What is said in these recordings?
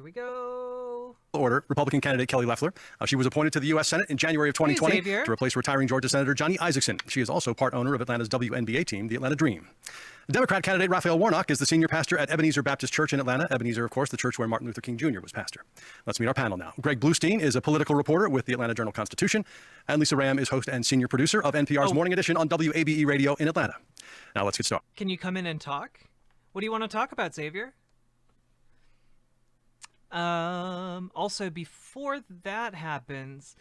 Here we go. Order, Republican candidate Kelly Loeffler. She was appointed to the U.S. Senate in January of 2020 to replace retiring Georgia Senator Johnny Isakson. She is also part owner of Atlanta's WNBA team, the Atlanta Dream. Democrat candidate Raphael Warnock is the senior pastor at Ebenezer Baptist Church in Atlanta. Ebenezer, of course, the church where Martin Luther King Jr. was pastor. Let's meet our panel now. Greg Bluestein is a political reporter with the Atlanta Journal-Constitution, and Lisa Ram is host and senior producer of NPR's Morning Edition on WABE Radio in Atlanta. Now let's get started. Can you come in and talk? What do you want to talk about, Xavier? Also, before that happens,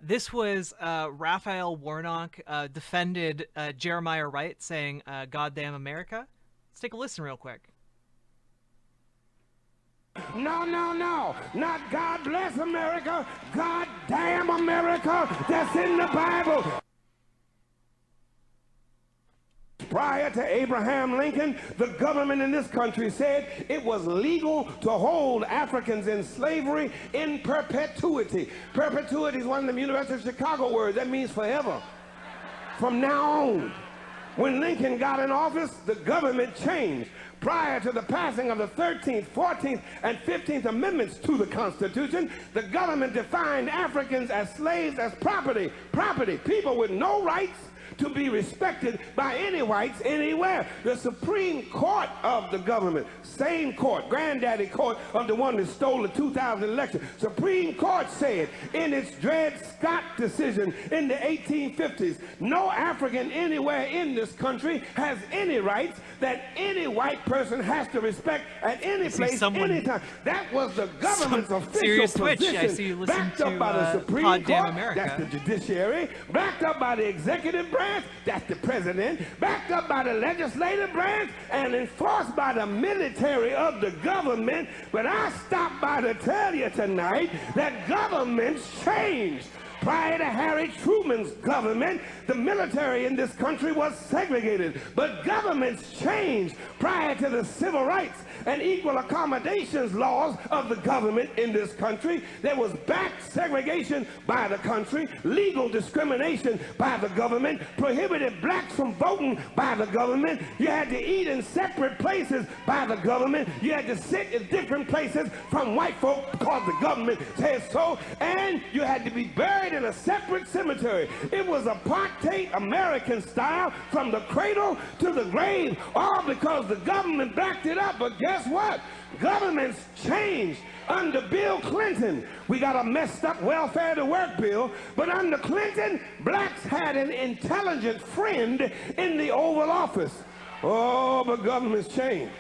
this was Raphael Warnock defended Jeremiah Wright saying, "God damn America." Let's take a listen real quick. No, not God bless America, God damn America. That's in the Bible. Prior to Abraham Lincoln, the government in this country said it was legal to hold Africans in slavery in perpetuity. Perpetuity is one of the University of Chicago words. That means forever. From now on. When Lincoln got in office, the government changed. Prior to the passing of the 13th, 14th, and 15th Amendments to the Constitution, the government defined Africans as slaves, as property, people with no rights, to be respected by any whites anywhere. The Supreme Court of the government, same court, granddaddy court of the one that stole the 2000 election, Supreme Court said in its Dred Scott decision in the 1850s, no African anywhere in this country has any rights that any white person has to respect at any place, anytime. That was the government's official position, I see you backed up by the Supreme Court, that's the judiciary, backed up by the executive branch, that's the president, backed up by the legislative branch, and enforced by the military of the government. But I stopped by to tell you tonight that governments changed. Prior to Harry Truman's government, the military in this country was segregated. But governments changed prior to the civil rights and equal accommodations laws of the government in this country. There was back segregation by the country, legal discrimination by the government, prohibited blacks from voting by the government. You had to eat in separate places by the government. You had to sit in different places from white folk because the government said so. And you had to be buried in a separate cemetery. It was apartheid American style from the cradle to the grave, all because the government backed it up. But guess what? Governments changed. Under Bill Clinton, we got a messed up welfare to work bill, but under Clinton, blacks had an intelligent friend in the Oval Office. Oh, but governments changed.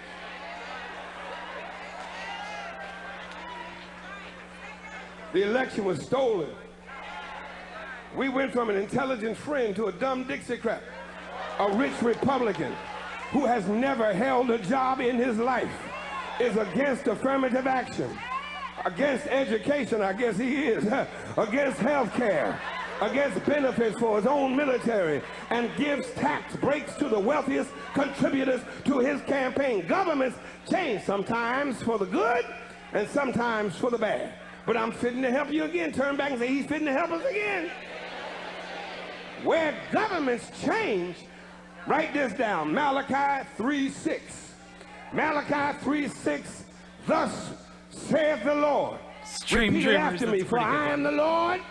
The election was stolen. We went from an intelligent friend to a dumb Dixiecrat, a rich Republican who has never held a job in his life, is against affirmative action, against education, I guess he is, against health care, against benefits for his own military, and gives tax breaks to the wealthiest contributors to his campaign. Governments change, sometimes for the good and sometimes for the bad. But I'm fitting to help you again. Turn back and say, he's fitting to help us again. Where governments change, write this down, Malachi 3:6. Malachi 3:6, thus saith the Lord. Repeat it after me, for I am the Lord,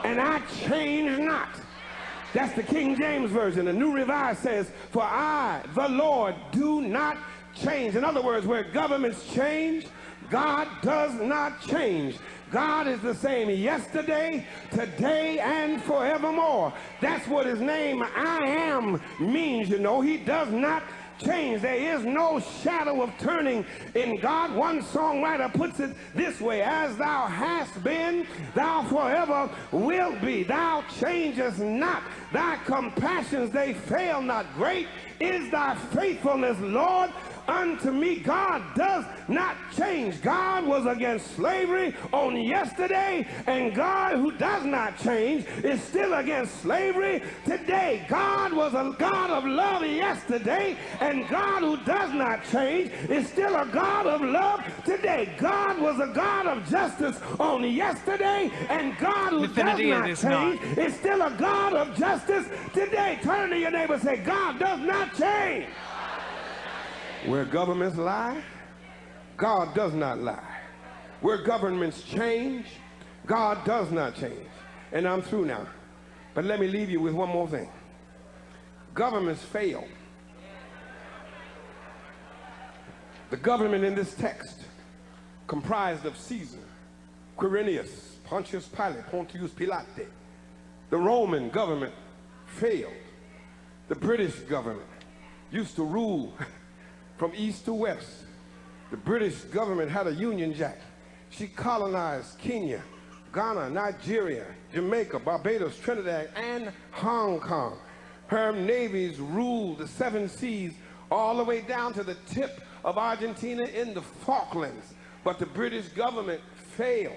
and I change not. That's the King James Version. The New Revised says, for I, the Lord, do not change. In other words, where governments change, God does not change. God is the same yesterday, today, and forevermore. That's what his name, I am, means, you know. He does not change. There is no shadow of turning in God. One songwriter puts it this way, as thou hast been, thou forever wilt be. Thou changest not. Thy compassions, they fail not. Great is thy faithfulness, Lord, unto me. God does not change. God was against slavery on yesterday, and God, who does not change, is still against slavery today. God was a God of love yesterday, and God, who does not change, is still a God of love today. God was a God of justice on yesterday, and God, who does not change, is still a God of justice today. Turn to your neighbor and say, God does not change. Where governments lie, God does not lie. Where governments change, God does not change. And I'm through now. But let me leave you with one more thing. Governments fail. The government in this text, comprised of Caesar, Quirinius, Pontius Pilate, Pontius Pilate. The Roman government failed. The British government used to rule from east to west. The British government had a Union Jack. She colonized Kenya, Ghana, Nigeria, Jamaica, Barbados, Trinidad, and Hong Kong. Her navies ruled the 7 seas all the way down to the tip of Argentina in the Falklands. But the British government failed.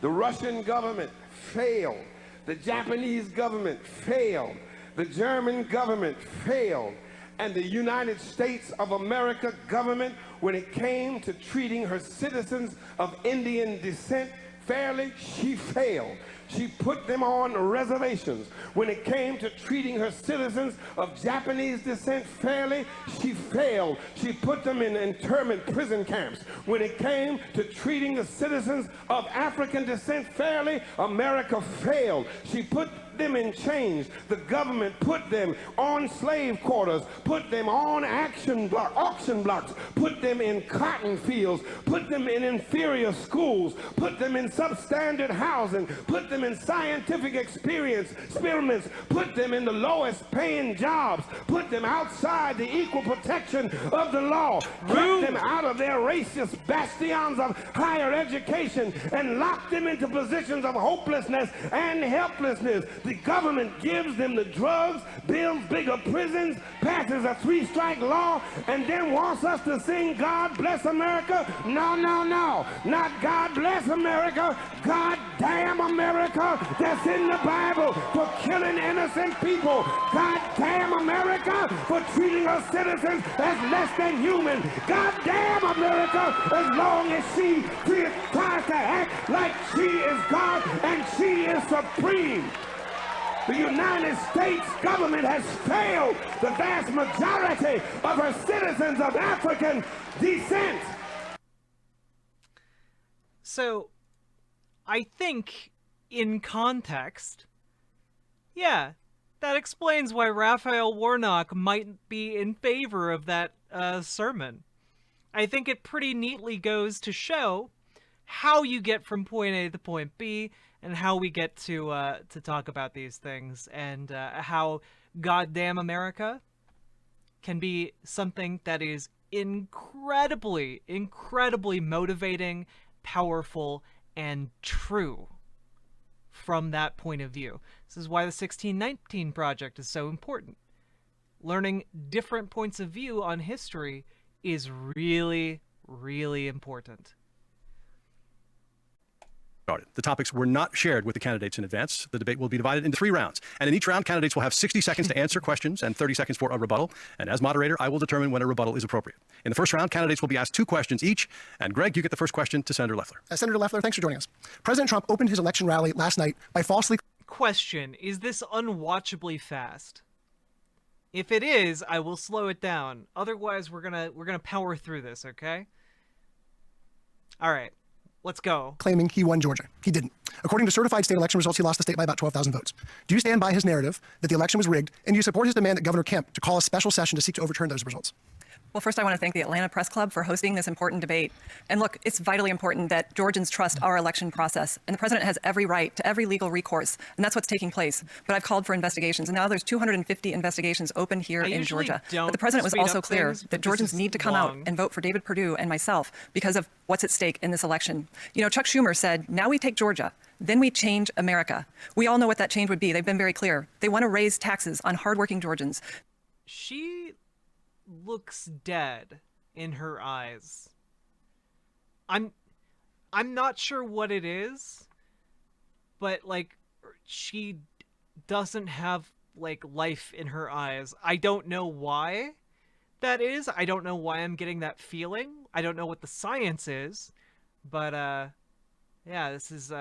The Russian government failed. The Japanese government failed. The German government failed. And the United States of America government, when it came to treating her citizens of Indian descent fairly, she failed. She put them on reservations. When it came to treating her citizens of Japanese descent fairly, she failed. She put them in internment prison camps. When it came to treating the citizens of African descent fairly, America failed. She put them in chains. The government put them on slave quarters, put them on auction blocks, put them in cotton fields, put them in inferior schools, put them in substandard housing, put them in scientific experiments, put them in the lowest paying jobs, put them outside the equal protection of the law, put them out of their racist bastions of higher education, and locked them into positions of hopelessness and helplessness. The government gives them the drugs, builds bigger prisons, passes a 3-strike law, and then wants us to sing God Bless America. No, no, no. Not God Bless America. God damn America. That's in the Bible for killing innocent people. God damn America for treating her citizens as less than human. God damn America as long as she tries to act like she is God and she is supreme. The United States government has failed the vast majority of her citizens of African descent. So, I think, in context, yeah, that explains why Raphael Warnock might be in favor of that sermon. I think it pretty neatly goes to show how you get from point A to point B, and how we get to talk about these things, and how goddamn America can be something that is incredibly, incredibly motivating, powerful, and true from that point of view. This is why the 1619 Project is so important. Learning different points of view on history is really, really important. The topics were not shared with the candidates in advance. The debate will be divided into 3 rounds. And in each round, candidates will have 60 seconds to answer questions and 30 seconds for a rebuttal. And as moderator, I will determine when a rebuttal is appropriate. In the first round, candidates will be asked 2 questions each. And Greg, you get the first question to Senator Loeffler. Senator Loeffler, thanks for joining us. President Trump opened his election rally last night by falsely... Question, is this unwatchably fast? If it is, I will slow it down. Otherwise, we're gonna power through this, okay? All right. Let's go. Claiming he won Georgia. He didn't. According to certified state election results, he lost the state by about 12,000 votes. Do you stand by his narrative that the election was rigged, and do you support his demand that Governor Kemp to call a special session to seek to overturn those results? Well, first, I want to thank the Atlanta Press Club for hosting this important debate. And look, it's vitally important that Georgians trust our election process. And the president has every right to every legal recourse. And that's what's taking place. But I've called for investigations. And now there's 250 investigations open here in Georgia. But the president was also clear that Georgians need to come out and vote for David Perdue and myself because of what's at stake in this election. You know, Chuck Schumer said, now we take Georgia, then we change America. We all know what that change would be. They've been very clear. They want to raise taxes on hardworking Georgians. She looks dead in her eyes. I'm not sure what it is, but like she doesn't have like life in her eyes. I don't know why that is. I don't know why I'm getting that feeling. I don't know what the science is, but yeah, this is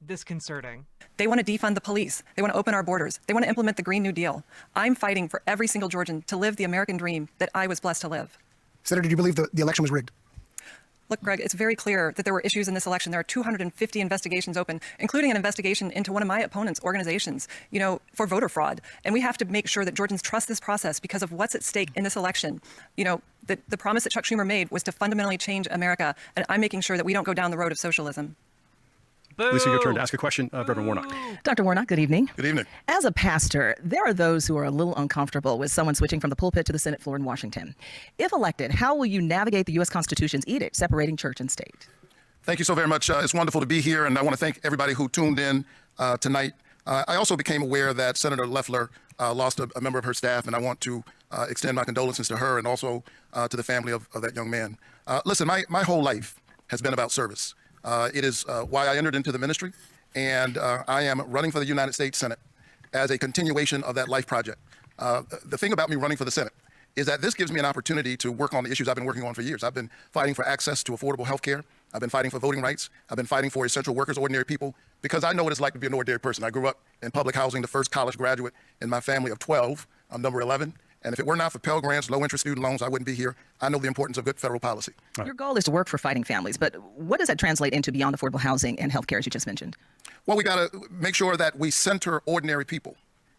disconcerting. They want to defund the police. They want to open our borders. They want to implement the Green New Deal. I'm fighting for every single Georgian to live the American dream that I was blessed to live. Senator, do you believe the election was rigged? Look, Greg, it's very clear that there were issues in this election. There are 250 investigations open, including an investigation into one of my opponent's organizations, for voter fraud. And we have to make sure that Georgians trust this process because of what's at stake in this election. The promise that Chuck Schumer made was to fundamentally change America, and I'm making sure that we don't go down the road of socialism. Boo. Lisa, your turn to ask a question of Reverend Warnock. Dr. Warnock, good evening. Good evening. As a pastor, there are those who are a little uncomfortable with someone switching from the pulpit to the Senate floor in Washington. If elected, how will you navigate the U.S. Constitution's edict separating church and state? Thank you so very much. It's wonderful to be here, and I want to thank everybody who tuned in tonight. I also became aware that Senator Loeffler lost a member of her staff, and I want to extend my condolences to her and also to the family of that young man. Listen, my whole life has been about service. It is why I entered into the ministry, and I am running for the United States Senate as a continuation of that life project. The thing about me running for the Senate is that this gives me an opportunity to work on the issues I've been working on for years. I've been fighting for access to affordable health care. I've been fighting for voting rights. I've been fighting for essential workers, ordinary people, because I know what it's like to be an ordinary person. I grew up in public housing, the first college graduate in my family of 12. I'm number 11. And if it were not for Pell Grants, low-interest student loans, I wouldn't be here. I know the importance of good federal policy. Right. Your goal is to work for fighting families, but what does that translate into beyond affordable housing and health care, as you just mentioned? Well, we got to make sure that we center ordinary people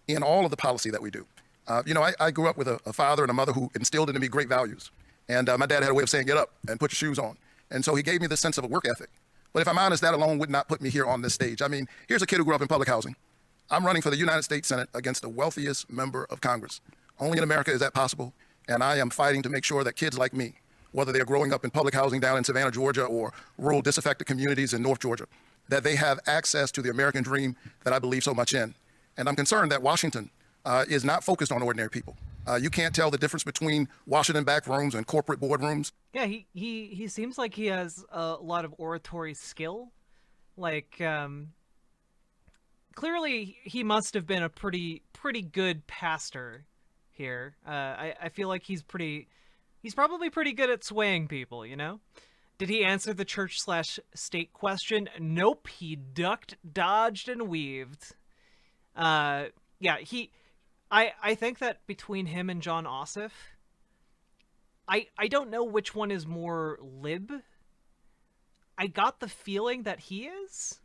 in all of the policy that we do. I grew up with a father and a mother who instilled into me great values. And my dad had a way of saying, get up and put your shoes on. And so he gave me this sense of a work ethic. But if I'm honest, that alone would not put me here on this stage. I mean, here's a kid who grew up in public housing. I'm running for the United States Senate against the wealthiest member of Congress. Only in America is that possible, and I am fighting to make sure that kids like me, whether they're growing up in public housing down in Savannah, Georgia, or rural disaffected communities in North Georgia, that they have access to the American dream that I believe so much in. And I'm concerned that Washington is not focused on ordinary people. You can't tell the difference between Washington back rooms and corporate boardrooms. Yeah, he seems like he has a lot of oratory skill. Like, clearly he must have been a pretty good pastor here. I feel like he's probably pretty good at swaying people, Did he answer the church/state question? Nope, he ducked, dodged, and weaved. I think that between him and John Ossoff, I don't know which one is more lib. I got the feeling that he is,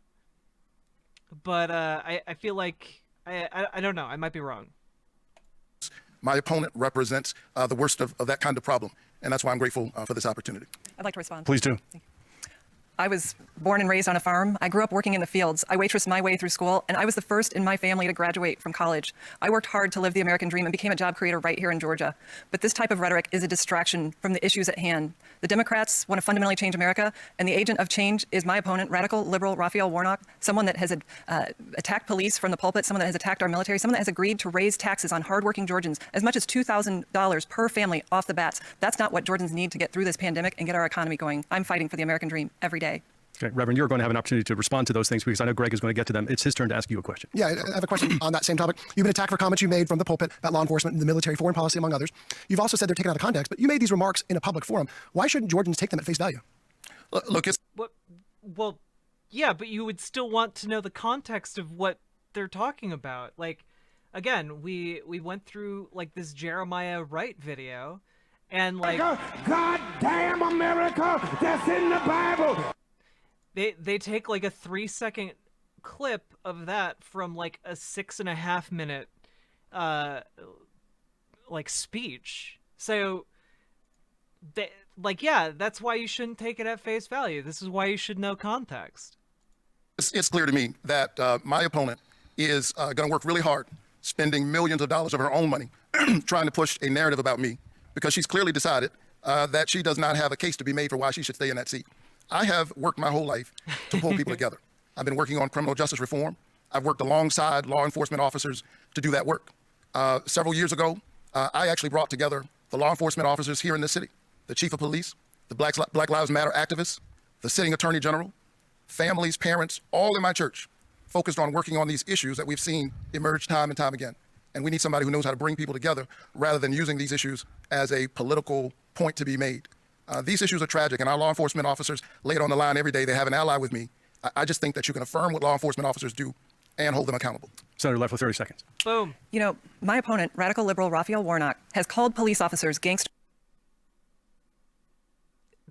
but I feel like I don't know. I might be wrong. My opponent represents the worst of that kind of problem, and that's why I'm grateful for this opportunity. I'd like to respond. Please do. I was born and raised on a farm. I grew up working in the fields. I waitressed my way through school, and I was the first in my family to graduate from college. I worked hard to live the American dream and became a job creator right here in Georgia. But this type of rhetoric is a distraction from the issues at hand. The Democrats want to fundamentally change America, and the agent of change is my opponent, radical liberal Raphael Warnock, someone that has attacked police from the pulpit, someone that has attacked our military, someone that has agreed to raise taxes on hardworking Georgians as much as $2,000 per family off the bats. That's not what Georgians need to get through this pandemic and get our economy going. I'm fighting for the American dream every day. Okay, Reverend, you're going to have an opportunity to respond to those things because I know Greg is going to get to them. It's his turn to ask you a question. Yeah, I have a question on that same topic. You've been attacked for comments you made from the pulpit about law enforcement and the military, foreign policy, among others. You've also said they're taken out of context, but you made these remarks in a public forum. Why shouldn't Georgians take them at face value? Look, it's... Well, yeah, but you would still want to know the context of what they're talking about. Like, again, we went through, like, this Jeremiah Wright video, and, like... God damn America, that's in the Bible! They take like a 3-second clip of that from like a 6.5 minute like speech. So that's why you shouldn't take it at face value. This is why you should know context. It's clear to me that my opponent is going to work really hard, spending millions of dollars of her own money trying to push a narrative about me because she's clearly decided that she does not have a case to be made for why she should stay in that seat. I have worked my whole life to pull people together. I've been working on criminal justice reform. I've worked alongside law enforcement officers to do that work. Several years ago, I actually brought together the law enforcement officers here in this city, the chief of police, the Black Lives Matter activists, the sitting attorney general, families, parents, all in my church, focused on working on these issues that we've seen emerge time and time again. And we need somebody who knows how to bring people together rather than using these issues as a political point to be made. These issues are tragic, and our law enforcement officers lay it on the line every day. They have an ally with me. I just think that you can affirm what law enforcement officers do and hold them accountable. Senator Loeffler, 30 seconds. Boom. My opponent, radical liberal Raphael Warnock, has called police officers gangsters.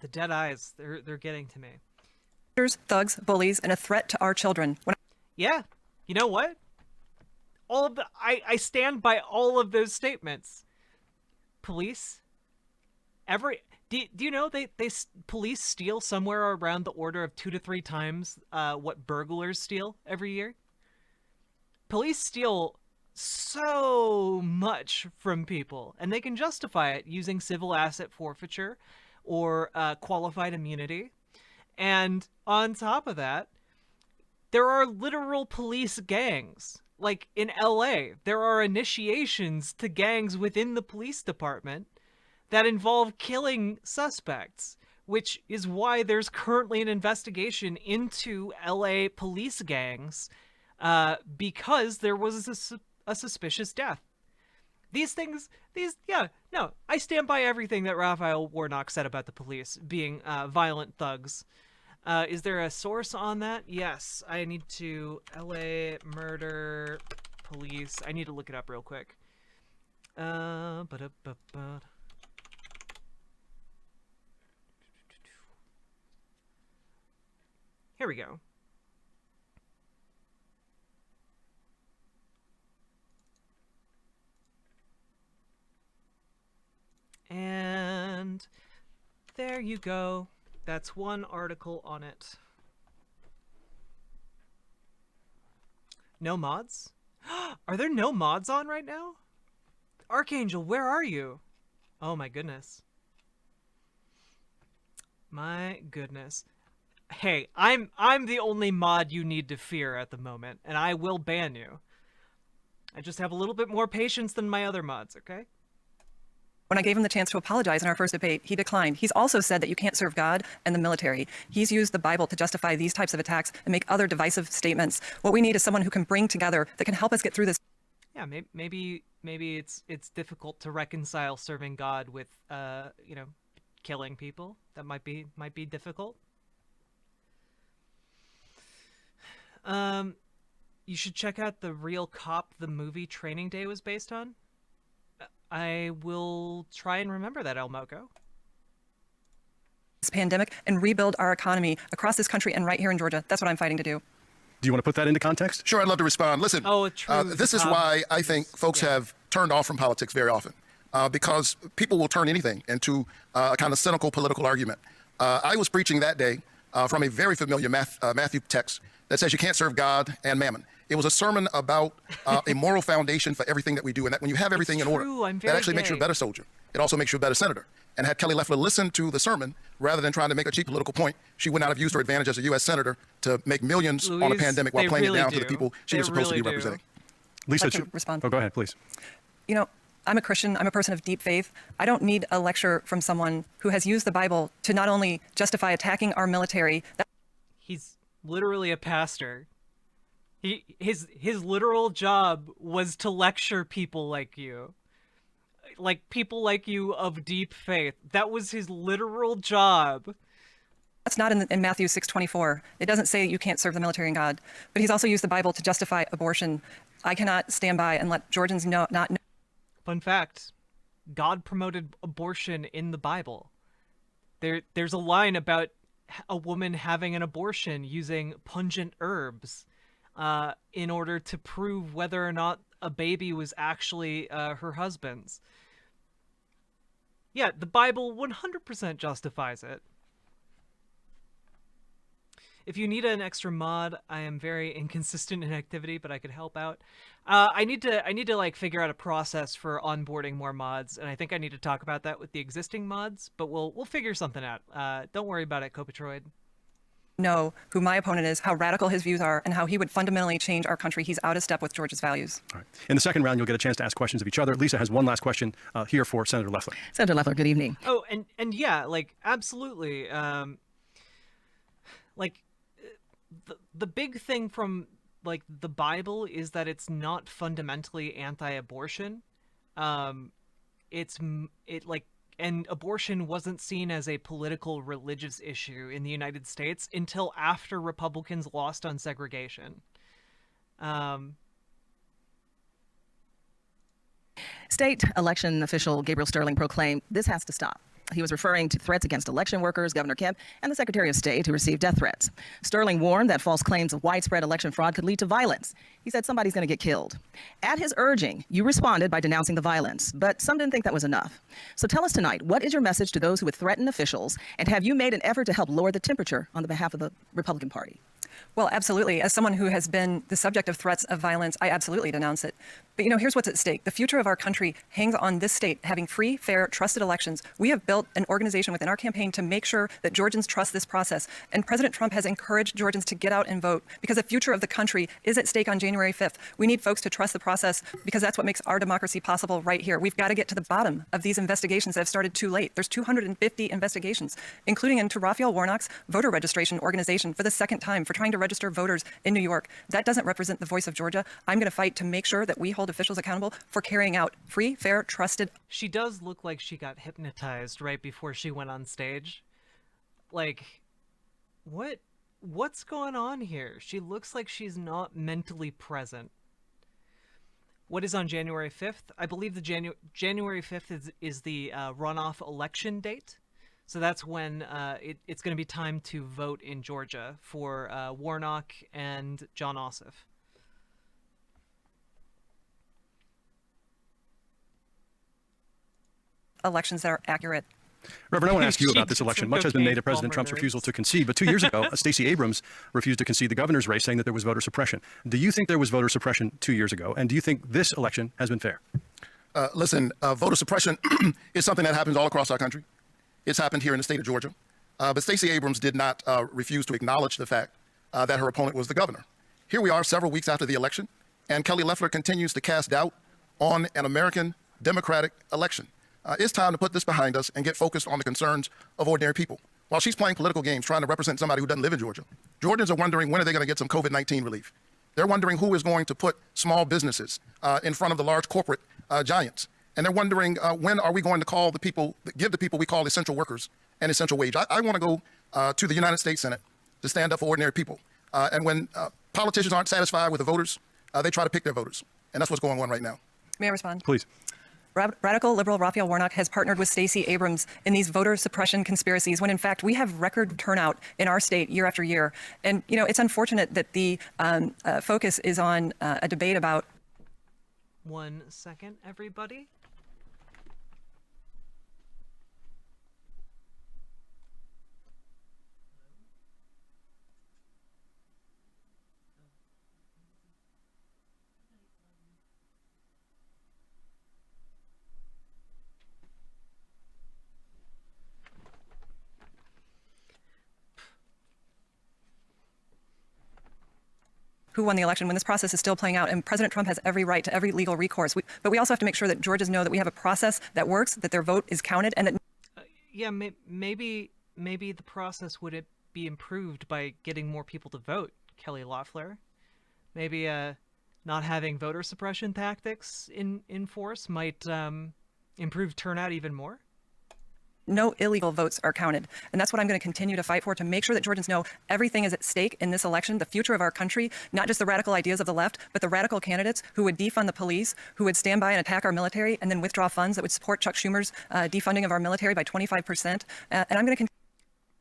The dead eyes, they're getting to me. Thugs, bullies, and a threat to our children. Yeah, you know what? All of I stand by all of those statements. Police, do you know police steal somewhere around the order of 2 to 3 times what burglars steal every year? Police steal so much from people, and they can justify it using civil asset forfeiture or qualified immunity. And on top of that, there are literal police gangs. Like in LA, there are initiations to gangs within the police department that involve killing suspects, which is why there's currently an investigation into LA police gangs because there was a suspicious death. I stand by everything that Raphael Warnock said about the police being violent thugs. Is there a source on that? Yes, I need to LA murder police. I need to look it up real quick. Here we go. And there you go. That's one article on it. No mods? Are there no mods on right now? Archangel, where are you? Oh my goodness. My goodness. Hey, I'm the only mod you need to fear at the moment, and I will ban you. I just have a little bit more patience than my other mods, okay? When I gave him the chance to apologize in our first debate, he declined. He's also said that you can't serve God and the military. He's used the Bible to justify these types of attacks and make other divisive statements. What we need is someone who can bring together, that can help us get through this. Yeah, maybe it's difficult to reconcile serving God with killing people. That might be difficult. You should check out The Real Cop, the movie Training Day was based on. I will try and remember that, El Moco. This pandemic and rebuild our economy across this country and right here in Georgia. That's what I'm fighting to do. Do you want to put that into context? Sure, I'd love to respond. Listen, this is why I think folks have turned off from politics very often, because people will turn anything into a kind of cynical political argument. I was preaching that day from a very familiar Matthew text that says you can't serve God and mammon. It was a sermon about a moral foundation for everything that we do, and that when you have everything in order, that actually makes you a better soldier. It also makes you a better senator. And had Kelly Loeffler listened to the sermon, rather than trying to make a cheap political point, she would not have used her advantage as a U.S. senator to make millions on a pandemic while playing it down to the people she was supposed to be representing. Lisa, I can respond. Oh, go ahead, please. You know, I'm a Christian. I'm a person of deep faith. I don't need a lecture from someone who has used the Bible to not only justify attacking our military. He's literally a pastor. His literal job was to lecture people like you. Like people like you of deep faith. That was his literal job. That's not in Matthew 6:24. It doesn't say you can't serve the military and God. But he's also used the Bible to justify abortion. I cannot stand by and let Georgians not know. Fun fact, God promoted abortion in the Bible. There's a line about a woman having an abortion using pungent herbs in order to prove whether or not a baby was actually her husband's. Yeah, the Bible 100% justifies it. If you need an extra mod, I am very inconsistent in activity, but I could help out. I need to like figure out a process for onboarding more mods, and I think I need to talk about that with the existing mods, but we'll figure something out. Don't worry about it, Copatroid. Know who my opponent is, how radical his views are, and how he would fundamentally change our country. He's out of step with Georgia's values. All right. In the second round, you'll get a chance to ask questions of each other. Lisa has one last question here for Senator Loeffler. Senator Loeffler, good evening. Oh, and yeah, like absolutely. Like the big thing from like the Bible is that it's not fundamentally anti-abortion. And abortion wasn't seen as a political religious issue in the United States until after Republicans lost on segregation. State election official Gabriel Sterling proclaimed this has to stop. He was referring to threats against election workers, Governor Kemp, and the Secretary of State who received death threats. Sterling warned that false claims of widespread election fraud could lead to violence. He said somebody's going to get killed. At his urging, you responded by denouncing the violence, but some didn't think that was enough. So tell us tonight, what is your message to those who would threaten officials, and have you made an effort to help lower the temperature on the behalf of the Republican Party? Well, absolutely. As someone who has been the subject of threats of violence, I absolutely denounce it. But, here's what's at stake. The future of our country hangs on this state having free, fair, trusted elections. We have built an organization within our campaign to make sure that Georgians trust this process. And President Trump has encouraged Georgians to get out and vote because the future of the country is at stake on January 5th. We need folks to trust the process because that's what makes our democracy possible right here. We've got to get to the bottom of these investigations that have started too late. There's 250 investigations, including into Raphael Warnock's voter registration organization for the second time for trying to register voters in New York. That doesn't represent the voice of Georgia. I'm going to fight to make sure that we hold officials accountable for carrying out free, fair, trusted. She does look like she got hypnotized right before she went on stage. Like, what's going on here? She looks like she's not mentally present. What is on January 5th? I believe the January 5th is the runoff election date. So that's when it's going to be time to vote in Georgia for Warnock and John Ossoff. Elections that are accurate. Reverend, I want to ask you about this election. Much has been made of President Trump's refusal to concede, but 2 years ago, Stacey Abrams refused to concede the governor's race, saying that there was voter suppression. Do you think there was voter suppression 2 years ago, and do you think this election has been fair? Listen, voter suppression is something that happens all across our country. It's happened here in the state of Georgia. But Stacey Abrams did not refuse to acknowledge the fact that her opponent was the governor. Here we are several weeks after the election, and Kelly Loeffler continues to cast doubt on an American democratic election. It's time to put this behind us and get focused on the concerns of ordinary people. While she's playing political games trying to represent somebody who doesn't live in Georgia, Georgians are wondering when are they going to get some COVID-19 relief. They're wondering who is going to put small businesses in front of the large corporate giants. And they're wondering when are we going to call the people, give the people we call essential workers an essential wage. I want to go to the United States Senate to stand up for ordinary people. And when politicians aren't satisfied with the voters, they try to pick their voters. And that's what's going on right now. May I respond? Please. Radical liberal Raphael Warnock has partnered with Stacey Abrams in these voter suppression conspiracies when, in fact, we have record turnout in our state year after year. And, it's unfortunate that the focus is on a debate about. 1 second, everybody. Who won the election when this process is still playing out, and President Trump has every right to every legal recourse. But we also have to make sure that Georgians know that we have a process that works, that their vote is counted, and that. Yeah, maybe the process would be improved by getting more people to vote, Kelly Loeffler. Maybe not having voter suppression tactics in force might improve turnout even more. No illegal votes are counted. And that's what I'm going to continue to fight for, to make sure that Georgians know everything is at stake in this election, the future of our country, not just the radical ideas of the left, but the radical candidates who would defund the police, who would stand by and attack our military, and then withdraw funds that would support Chuck Schumer's defunding of our military by 25%. And I'm going to continue.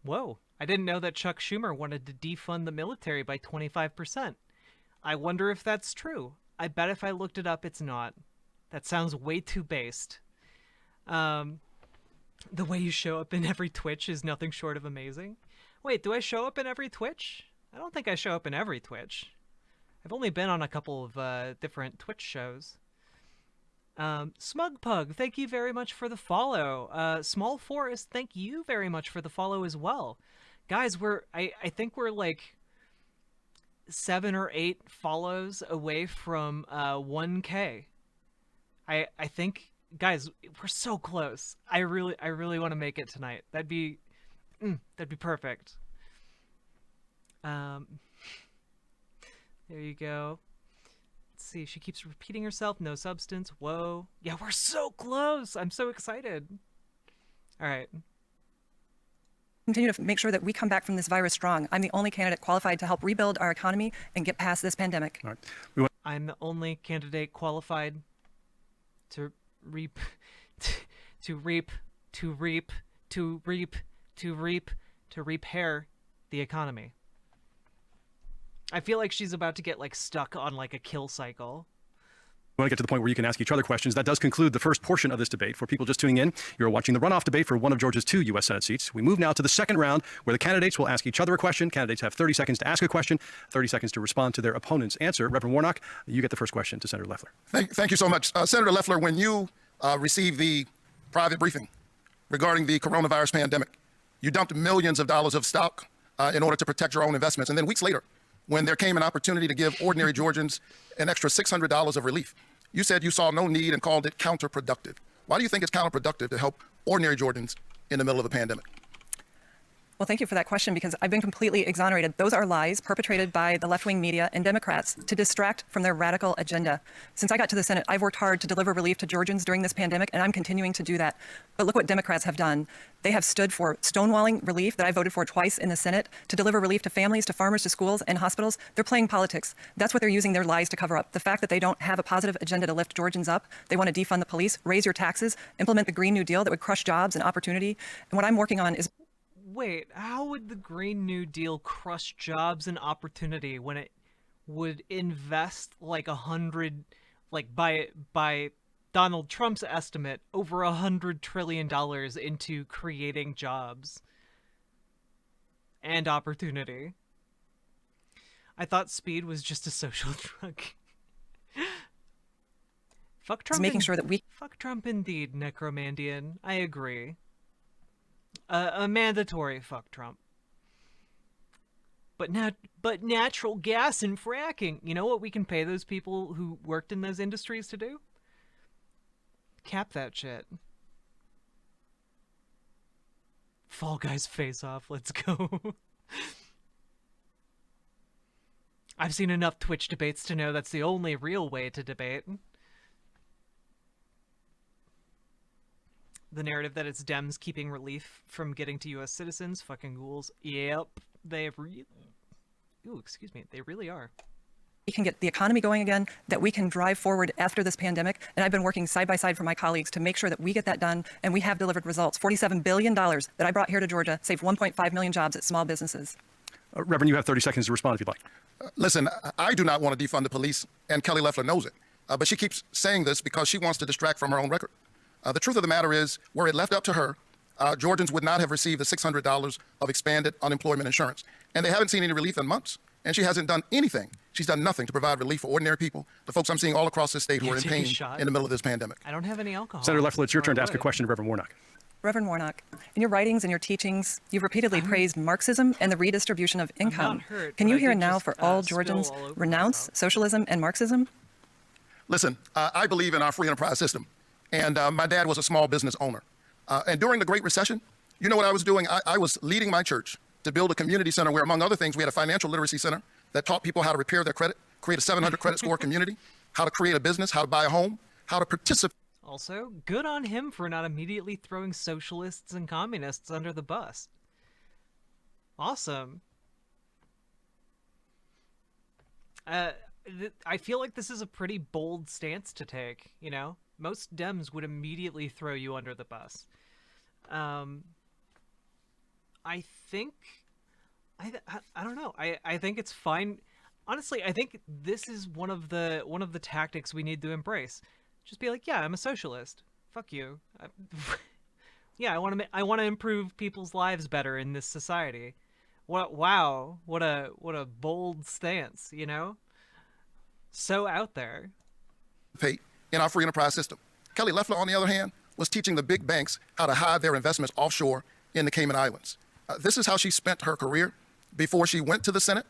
Whoa, I didn't know that Chuck Schumer wanted to defund the military by 25%. I wonder if that's true. I bet if I looked it up, it's not. That sounds way too based. The way you show up in every Twitch is nothing short of amazing. Wait, do I show up in every Twitch? I don't think I show up in every Twitch. I've only been on a couple of different Twitch shows. Smugpug, thank you very much for the follow. Small Forest, thank you very much for the follow as well. Guys, I think we're like 7 or 8 follows away from 1K. I think, guys, we're so close. I really want to make it tonight. That'd be perfect. There you go. Let's see. She keeps repeating herself. No substance. Whoa. Yeah, we're so close. I'm so excited. All right. Continue to make sure that we come back from this virus strong. I'm the only candidate qualified to help rebuild our economy and get past this pandemic. All right. I'm the only candidate qualified to reap to repair the economy. I feel like she's about to get like stuck on like a kill cycle. We want to get to the point where you can ask each other questions. That does conclude the first portion of this debate. For people just tuning in, you're watching the runoff debate for one of Georgia's 2 U.S. Senate seats. We move now to the second round, where the candidates will ask each other a question. Candidates have 30 seconds to ask a question, 30 seconds to respond to their opponent's answer. Reverend Warnock, you get the first question to Senator Loeffler. Thank you so much. Senator Loeffler, when you received the private briefing regarding the coronavirus pandemic, you dumped millions of dollars of stock in order to protect your own investments. And then weeks later, when there came an opportunity to give ordinary Georgians an extra $600 of relief, you said you saw no need and called it counterproductive. Why do you think it's counterproductive to help ordinary Georgians in the middle of a pandemic? Well, thank you for that question, because I've been completely exonerated. Those are lies perpetrated by the left-wing media and Democrats to distract from their radical agenda. Since I got to the Senate, I've worked hard to deliver relief to Georgians during this pandemic, and I'm continuing to do that. But look what Democrats have done. They have stood for stonewalling relief that I voted for twice in the Senate, to deliver relief to families, to farmers, to schools and hospitals. They're playing politics. That's what they're using their lies to cover up. The fact that they don't have a positive agenda to lift Georgians up. They want to defund the police, raise your taxes, implement the Green New Deal that would crush jobs and opportunity. And what I'm working on is... Wait, how would the Green New Deal crush jobs and opportunity when it would invest like by Donald Trump's estimate, over $100 trillion into creating jobs and opportunity? I thought speed was just a social drug. Fuck Trump. Making sure that we... Fuck Trump indeed, Necromandian. I agree. A mandatory fuck Trump. But natural gas and fracking. You know what we can pay those people who worked in those industries to do? Cap that shit. Fall Guys face off. Let's go. I've seen enough Twitch debates to know that's the only real way to debate. The narrative that it's Dems keeping relief from getting to U.S. citizens, fucking ghouls. Yep, they really... Ooh, excuse me, they really are. We can get the economy going again, that we can drive forward after this pandemic. And I've been working side by side for my colleagues to make sure that we get that done, and we have delivered results. $47 billion that I brought here to Georgia saved 1.5 million jobs at small businesses. Reverend, you have 30 seconds to respond if you'd like. Listen, I do not want to defund the police, and Kelly Loeffler knows it. But she keeps saying this because she wants to distract from her own record. The truth of the matter is, were it left up to her, Georgians would not have received the $600 of expanded unemployment insurance. And they haven't seen any relief in months. And she hasn't done anything. She's done nothing to provide relief for ordinary people, the folks I'm seeing all across this state who are in pain in the middle of this pandemic. I don't have any alcohol. Senator Loeffler, it's your turn to ask a question to Reverend Warnock. Reverend Warnock, in your writings and your teachings, you've repeatedly praised Marxism and the redistribution of income. Can you here now for all Georgians renounce socialism and Marxism? Listen, I believe in our free enterprise system. And my dad was a small business owner. And during the Great Recession, you know what I was doing? I was leading my church to build a community center where, among other things, we had a financial literacy center that taught people how to repair their credit, create a 700 credit score community, how to create a business, how to buy a home, how to participate. Also, good on him for not immediately throwing socialists and communists under the bus. Awesome. I feel like this is a pretty bold stance to take, you know? Most Dems would immediately throw you under the bus. I don't know. I think it's fine. Honestly, I think this is one of the tactics we need to embrace. Just be like, yeah, I'm a socialist. Fuck you. Yeah, I want to improve people's lives better in this society. Wow, what a bold stance, you know? So out there. In our free enterprise system. Kelly Loeffler, on the other hand, was teaching the big banks how to hide their investments offshore in the Cayman Islands. This is how she spent her career before she went to the Senate.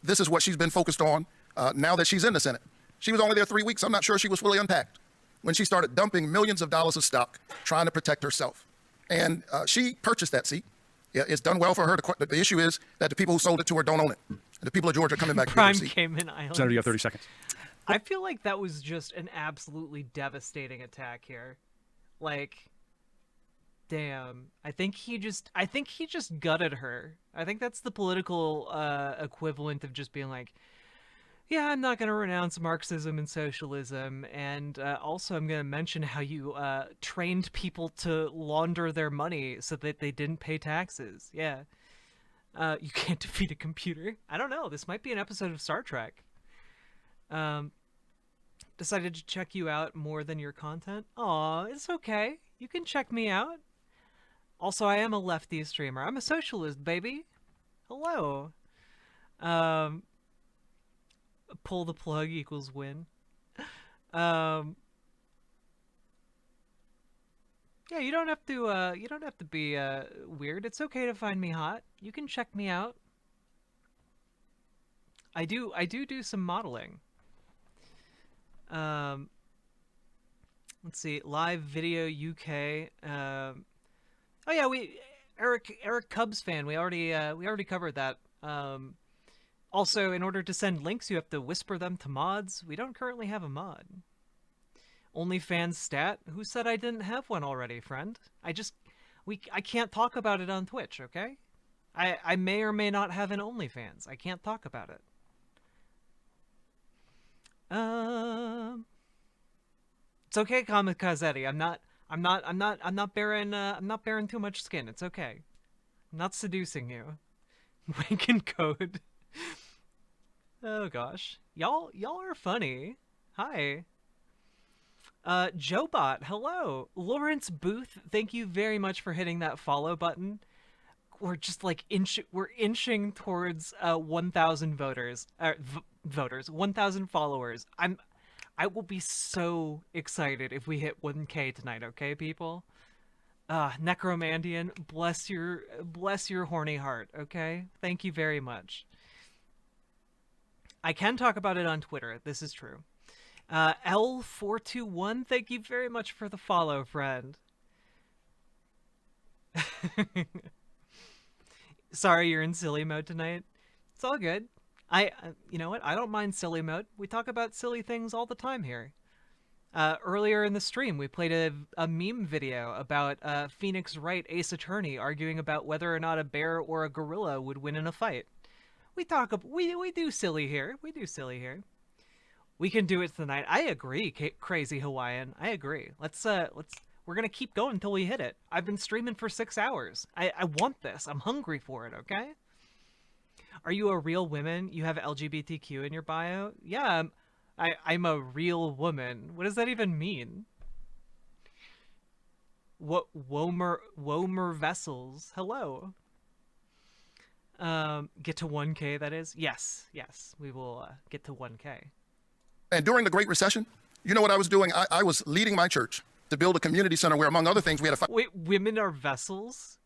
This is what she's been focused on now that she's in the Senate. She was only there 3 weeks. I'm not sure she was fully unpacked when she started dumping millions of dollars of stock trying to protect herself. And she purchased that seat. Yeah, it's done well for her. The issue is that the people who sold it to her don't own it. The people of Georgia are coming back to get their seat. Cayman Islands. Senator, you have 30 seconds. I feel like that was just an absolutely devastating attack here. Like, damn. I think he just gutted her. I think that's the political equivalent of just being like, Yeah, I'm not going to renounce Marxism and socialism, and also I'm going to mention how you trained people to launder their money so that they didn't pay taxes. Yeah. You can't defeat a computer. I don't know. This might be an episode of Star Trek. Decided to check you out more than your content. Aw, it's okay. You can check me out. Also, I am a lefty streamer. I'm a socialist, baby. Hello. Pull the plug equals win. Yeah, you don't have to be weird. It's okay to find me hot. You can check me out. I do some modeling. Let's see, live video UK. Oh yeah, Eric Cubs fan. We already covered that. Also, in order to send links, you have to whisper them to mods. We don't currently have a mod. OnlyFans stat. Who said I didn't have one already, friend? I can't talk about it on Twitch, okay? I may or may not have an OnlyFans. I can't talk about it. It's okay, Kamikazetti. I'm not bearing too much skin. It's okay. I'm not seducing you. Wankin code. Oh gosh. Y'all are funny. Hi. Jobot, hello. Lawrence Booth, thank you very much for hitting that follow button. We're just like we're inching towards 1,000 voters. 1,000 followers. I will be so excited if we hit 1K tonight, okay, people? Necromandian, bless your horny heart, okay? Thank you very much. I can talk about it on Twitter. This is true. L421, thank you very much for the follow, friend. Sorry you're in silly mode tonight. It's all good. You know what? I don't mind silly mode. We talk about silly things all the time here. Earlier in the stream, we played a meme video about Phoenix Wright, Ace Attorney, arguing about whether or not a bear or a gorilla would win in a fight. We do silly here. We do silly here. We can do it tonight. I agree, Crazy Hawaiian. I agree. We're gonna keep going until we hit it. I've been streaming for 6 hours. I want this. I'm hungry for it, okay? Are you a real woman? You have LGBTQ in your bio? Yeah, I'm a real woman. What does that even mean? What Womer Vessels? Hello. Get to 1K, that is? Yes, we will get to 1K. And during the Great Recession, you know what I was doing? I was leading my church to build a community center where, among other things, we had a... Wait, women are vessels?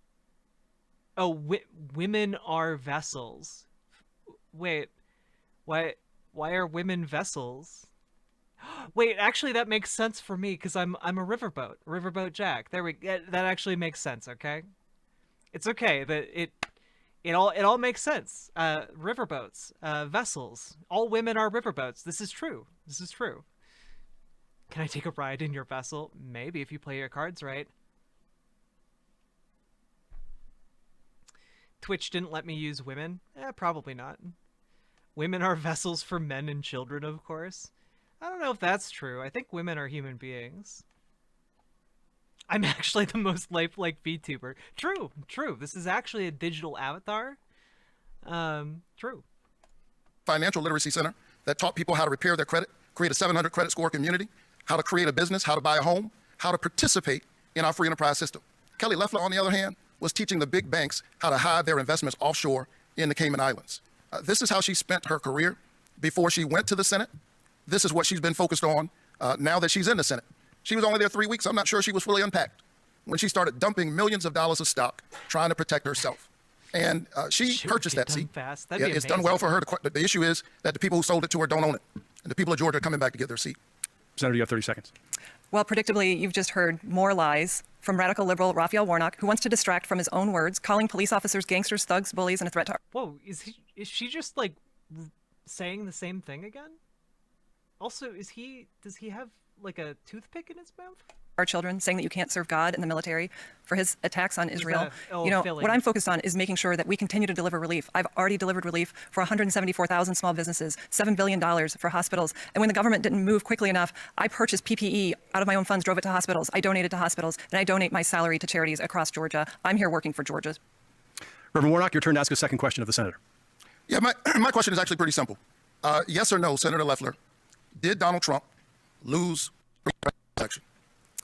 Oh, women are vessels. Wait, why are women vessels? Wait, actually, that makes sense for me because I'm a riverboat Jack. That actually makes sense. Okay, it's okay. It all makes sense. Riverboats, vessels. All women are riverboats. This is true. Can I take a ride in your vessel? Maybe if you play your cards right. Twitch didn't let me use women? Probably not. Women are vessels for men and children, of course. I don't know if that's true. I think women are human beings. I'm actually the most lifelike VTuber. True. This is actually a digital avatar. True. Financial literacy center that taught people how to repair their credit, create a 700 credit score community, how to create a business, how to buy a home, how to participate in our free enterprise system. Kelly Loeffler, on the other hand, was teaching the big banks how to hide their investments offshore in the Cayman Islands. This is how she spent her career before she went to the Senate. This is what she's been focused on now that she's in the Senate. She was only there 3 weeks. I'm not sure she was fully unpacked when she started dumping millions of dollars of stock trying to protect herself. And she purchased that seat. Fast. Yeah, it's done well for her. The issue is that the people who sold it to her don't own it. And the people of Georgia are coming back to get their seat. Senator, you have 30 seconds. Well, predictably, you've just heard more lies from radical liberal Raphael Warnock, who wants to distract from his own words, calling police officers gangsters, thugs, bullies, and a threat to... Whoa, is she just, like, saying the same thing again? Also, does he have, like, a toothpick in his mouth? our children, saying that you can't serve God in the military for his attacks on Israel. Philly. What I'm focused on is making sure that we continue to deliver relief. I've already delivered relief for 174,000 small businesses, $7 billion for hospitals. And when the government didn't move quickly enough, I purchased PPE out of my own funds, drove it to hospitals. I donated to hospitals, and I donate my salary to charities across Georgia. I'm here working for Georgia. Reverend Warnock, your turn to ask a second question of the senator. Yeah, my question is actually pretty simple. Yes or no, Senator Loeffler, did Donald Trump lose the election?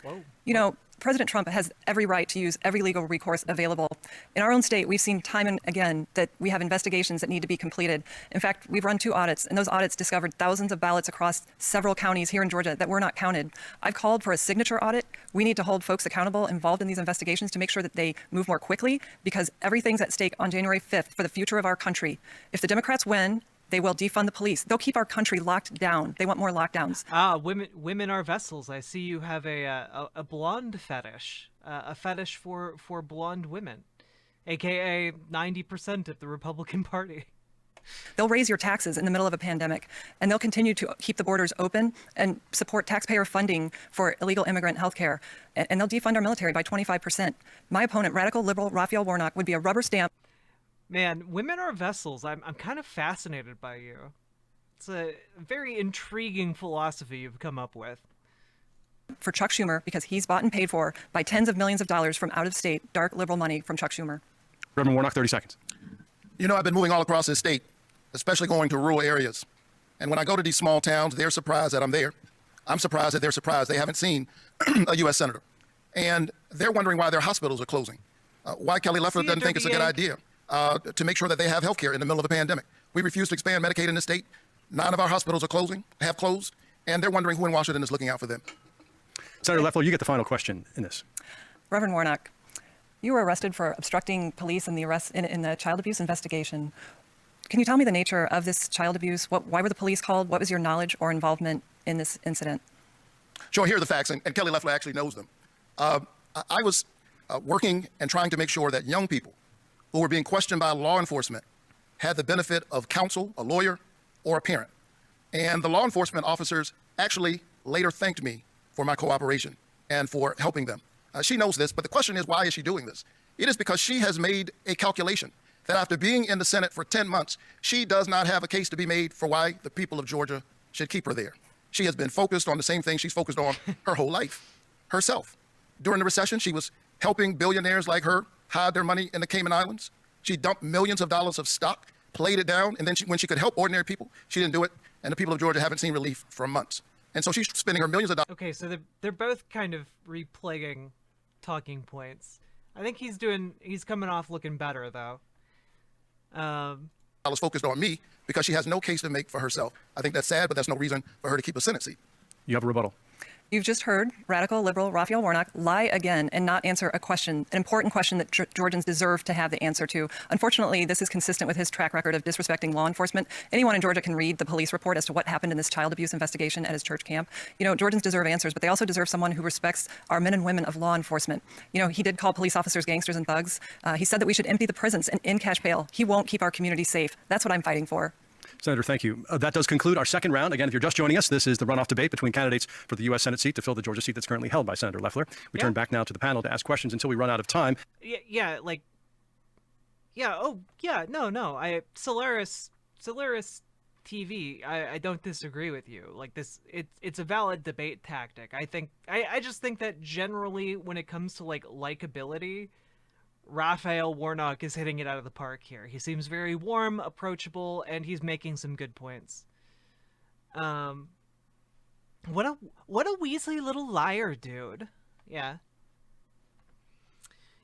Whoa. President Trump has every right to use every legal recourse available. In our own state, we've seen time and again that we have investigations that need to be completed. In fact, we've run 2 audits, and those audits discovered thousands of ballots across several counties here in Georgia that were not counted. I've called for a signature audit. We need to hold folks accountable involved in these investigations to make sure that they move more quickly, because everything's at stake on January 5th for the future of our country. If the Democrats win, they will defund the police. They'll keep our country locked down. They want more lockdowns. Women are vessels. I see you have a blonde fetish, a fetish for blonde women, aka 90% of the Republican Party. They'll raise your taxes in the middle of a pandemic, and they'll continue to keep the borders open and support taxpayer funding for illegal immigrant health care. And they'll defund our military by 25%. My opponent, radical liberal Raphael Warnock, would be a rubber stamp. Man, women are vessels. I'm kind of fascinated by you. It's a very intriguing philosophy you've come up with. For Chuck Schumer, because he's bought and paid for by tens of millions of dollars from out-of-state dark liberal money from Chuck Schumer. Reverend Warnock, 30 seconds. I've been moving all across this state, especially going to rural areas. And when I go to these small towns, they're surprised that I'm there. I'm surprised that they're surprised they haven't seen a U.S. senator. And they're wondering why their hospitals are closing. Why Kelly Loeffler doesn't think it's a good idea to make sure that they have health care in the middle of a pandemic. We refuse to expand Medicaid in the state. 9 of our hospitals have closed, and they're wondering who in Washington is looking out for them. Senator Loeffler, you get the final question in this. Reverend Warnock, you were arrested for obstructing police in the child abuse investigation. Can you tell me the nature of this child abuse? Why were the police called? What was your knowledge or involvement in this incident? Sure, here are the facts, and Kelly Loeffler actually knows them. I was working and trying to make sure that young people who were being questioned by law enforcement had the benefit of counsel, a lawyer, or a parent. And the law enforcement officers actually later thanked me for my cooperation and for helping them. She knows this, but the question is, why is she doing this? It is because she has made a calculation that after being in the Senate for 10 months, she does not have a case to be made for why the people of Georgia should keep her there. She has been focused on the same thing she's focused on her whole life, herself. During the recession, she was helping billionaires like her hide their money in the Cayman Islands. She dumped millions of dollars of stock, played it down, and then when she could help ordinary people, she didn't do it, and the people of Georgia haven't seen relief for months. And so she's spending her millions of dollars. Okay, so they're both kind of replaying talking points. I think he's coming off looking better, though. Focused on me because she has no case to make for herself. I think that's sad, but that's no reason for her to keep a Senate seat. You have a rebuttal. You've just heard radical liberal Raphael Warnock lie again and not answer a question, an important question that Georgians deserve to have the answer to. Unfortunately, this is consistent with his track record of disrespecting law enforcement. Anyone in Georgia can read the police report as to what happened in this child abuse investigation at his church camp. Georgians deserve answers, but they also deserve someone who respects our men and women of law enforcement. He did call police officers gangsters and thugs. He said that we should empty the prisons and in cash bail. He won't keep our community safe. That's what I'm fighting for. Senator, thank you. That does conclude our second round. Again, if you're just joining us, this is the runoff debate between candidates for the U.S. Senate seat to fill the Georgia seat that's currently held by Senator Loeffler. We turn back now to the panel to ask questions until we run out of time. Solaris TV, I don't disagree with you. Like this, it's a valid debate tactic. I just think that generally when it comes to likability, Raphael Warnock is hitting it out of the park here. He seems very warm, approachable, and he's making some good points. What a Weasley little liar, dude. Yeah.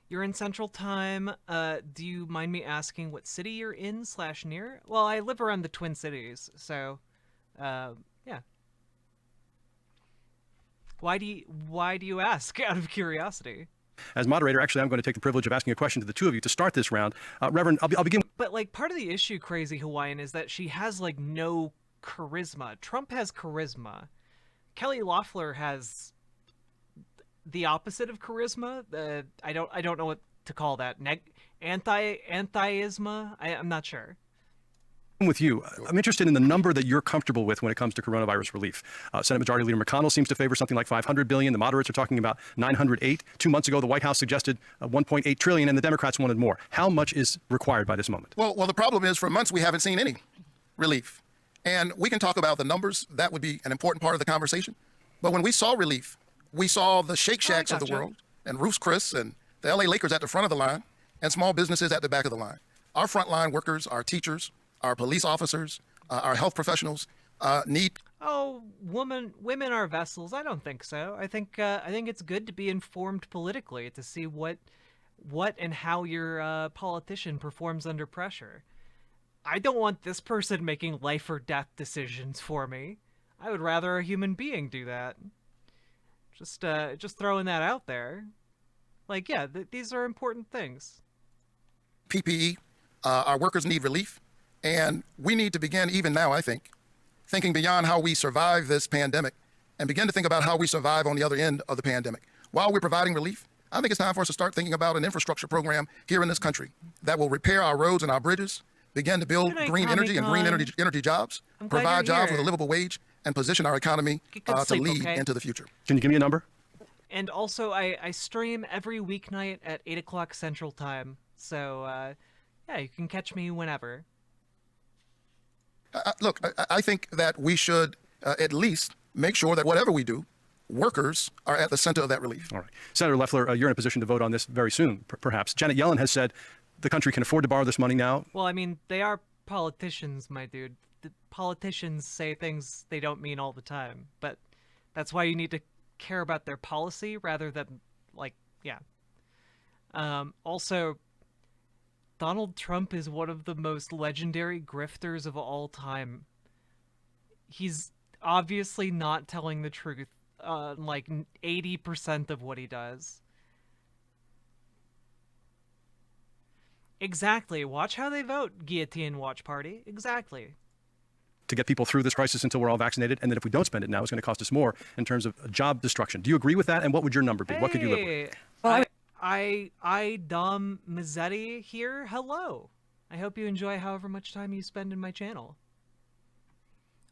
You're in Central Time. Do you mind me asking what city you're in / near? Well, I live around the Twin Cities, so yeah. Why do you ask out of curiosity? As moderator, actually, I'm going to take the privilege of asking a question to the two of you to start this round. Reverend, I'll begin. But part of the issue, Crazy Hawaiian, is that she has no charisma. Trump has charisma. Kelly Loeffler has the opposite of charisma. I don't know what to call that. Anti-isma. I'm not sure. With you, I'm interested in the number that you're comfortable with when it comes to coronavirus relief. Senate Majority Leader McConnell seems to favor something like $500 billion. The moderates are talking about $908. 2 months ago, the White House suggested $1.8 trillion, and the Democrats wanted more. How much is required by this moment? Well, the problem is for months we haven't seen any relief. And we can talk about the numbers. That would be an important part of the conversation. But when we saw relief, we saw the Shake Shacks of the world and Ruth's Chris and the LA Lakers at the front of the line and small businesses at the back of the line. Our frontline workers, our teachers, our police officers, our health professionals need. Oh, women are vessels. I don't think so. I think it's good to be informed politically to see what and how your politician performs under pressure. I don't want this person making life or death decisions for me. I would rather a human being do that. Just throwing that out there. Like, yeah, these are important things. PPE, our workers need relief. And we need to begin, even now, I think, thinking beyond how we survive this pandemic and begin to think about how we survive on the other end of the pandemic. While we're providing relief, I think it's time for us to start thinking about an infrastructure program here in this country that will repair our roads and our bridges, begin to build green energy and green energy jobs, provide jobs with a livable wage, and position our economy to lead into the future. Can you give me a number? And also, I stream every weeknight at 8 o'clock Central Time. So, yeah, you can catch me whenever. Look, I think that we should at least make sure that whatever we do, workers are at the center of that relief. All right. Senator Loeffler, you're in a position to vote on this very soon, perhaps. Janet Yellen has said the country can afford to borrow this money now. Well, I mean, they are politicians, my dude. The politicians say things they don't mean all the time, but that's why you need to care about their policy rather than, like, yeah. Also, Donald Trump is one of the most legendary grifters of all time. He's obviously not telling the truth, like 80% of what he does. Exactly. Watch how they vote, Guillotine Watch Party. Exactly. To get people through this crisis until we're all vaccinated, and then if we don't spend it now, it's going to cost us more in terms of job destruction. Do you agree with that? And what would your number be? What could you live with? Well, I Dom Mazzetti here. Hello. I hope you enjoy however much time you spend in my channel.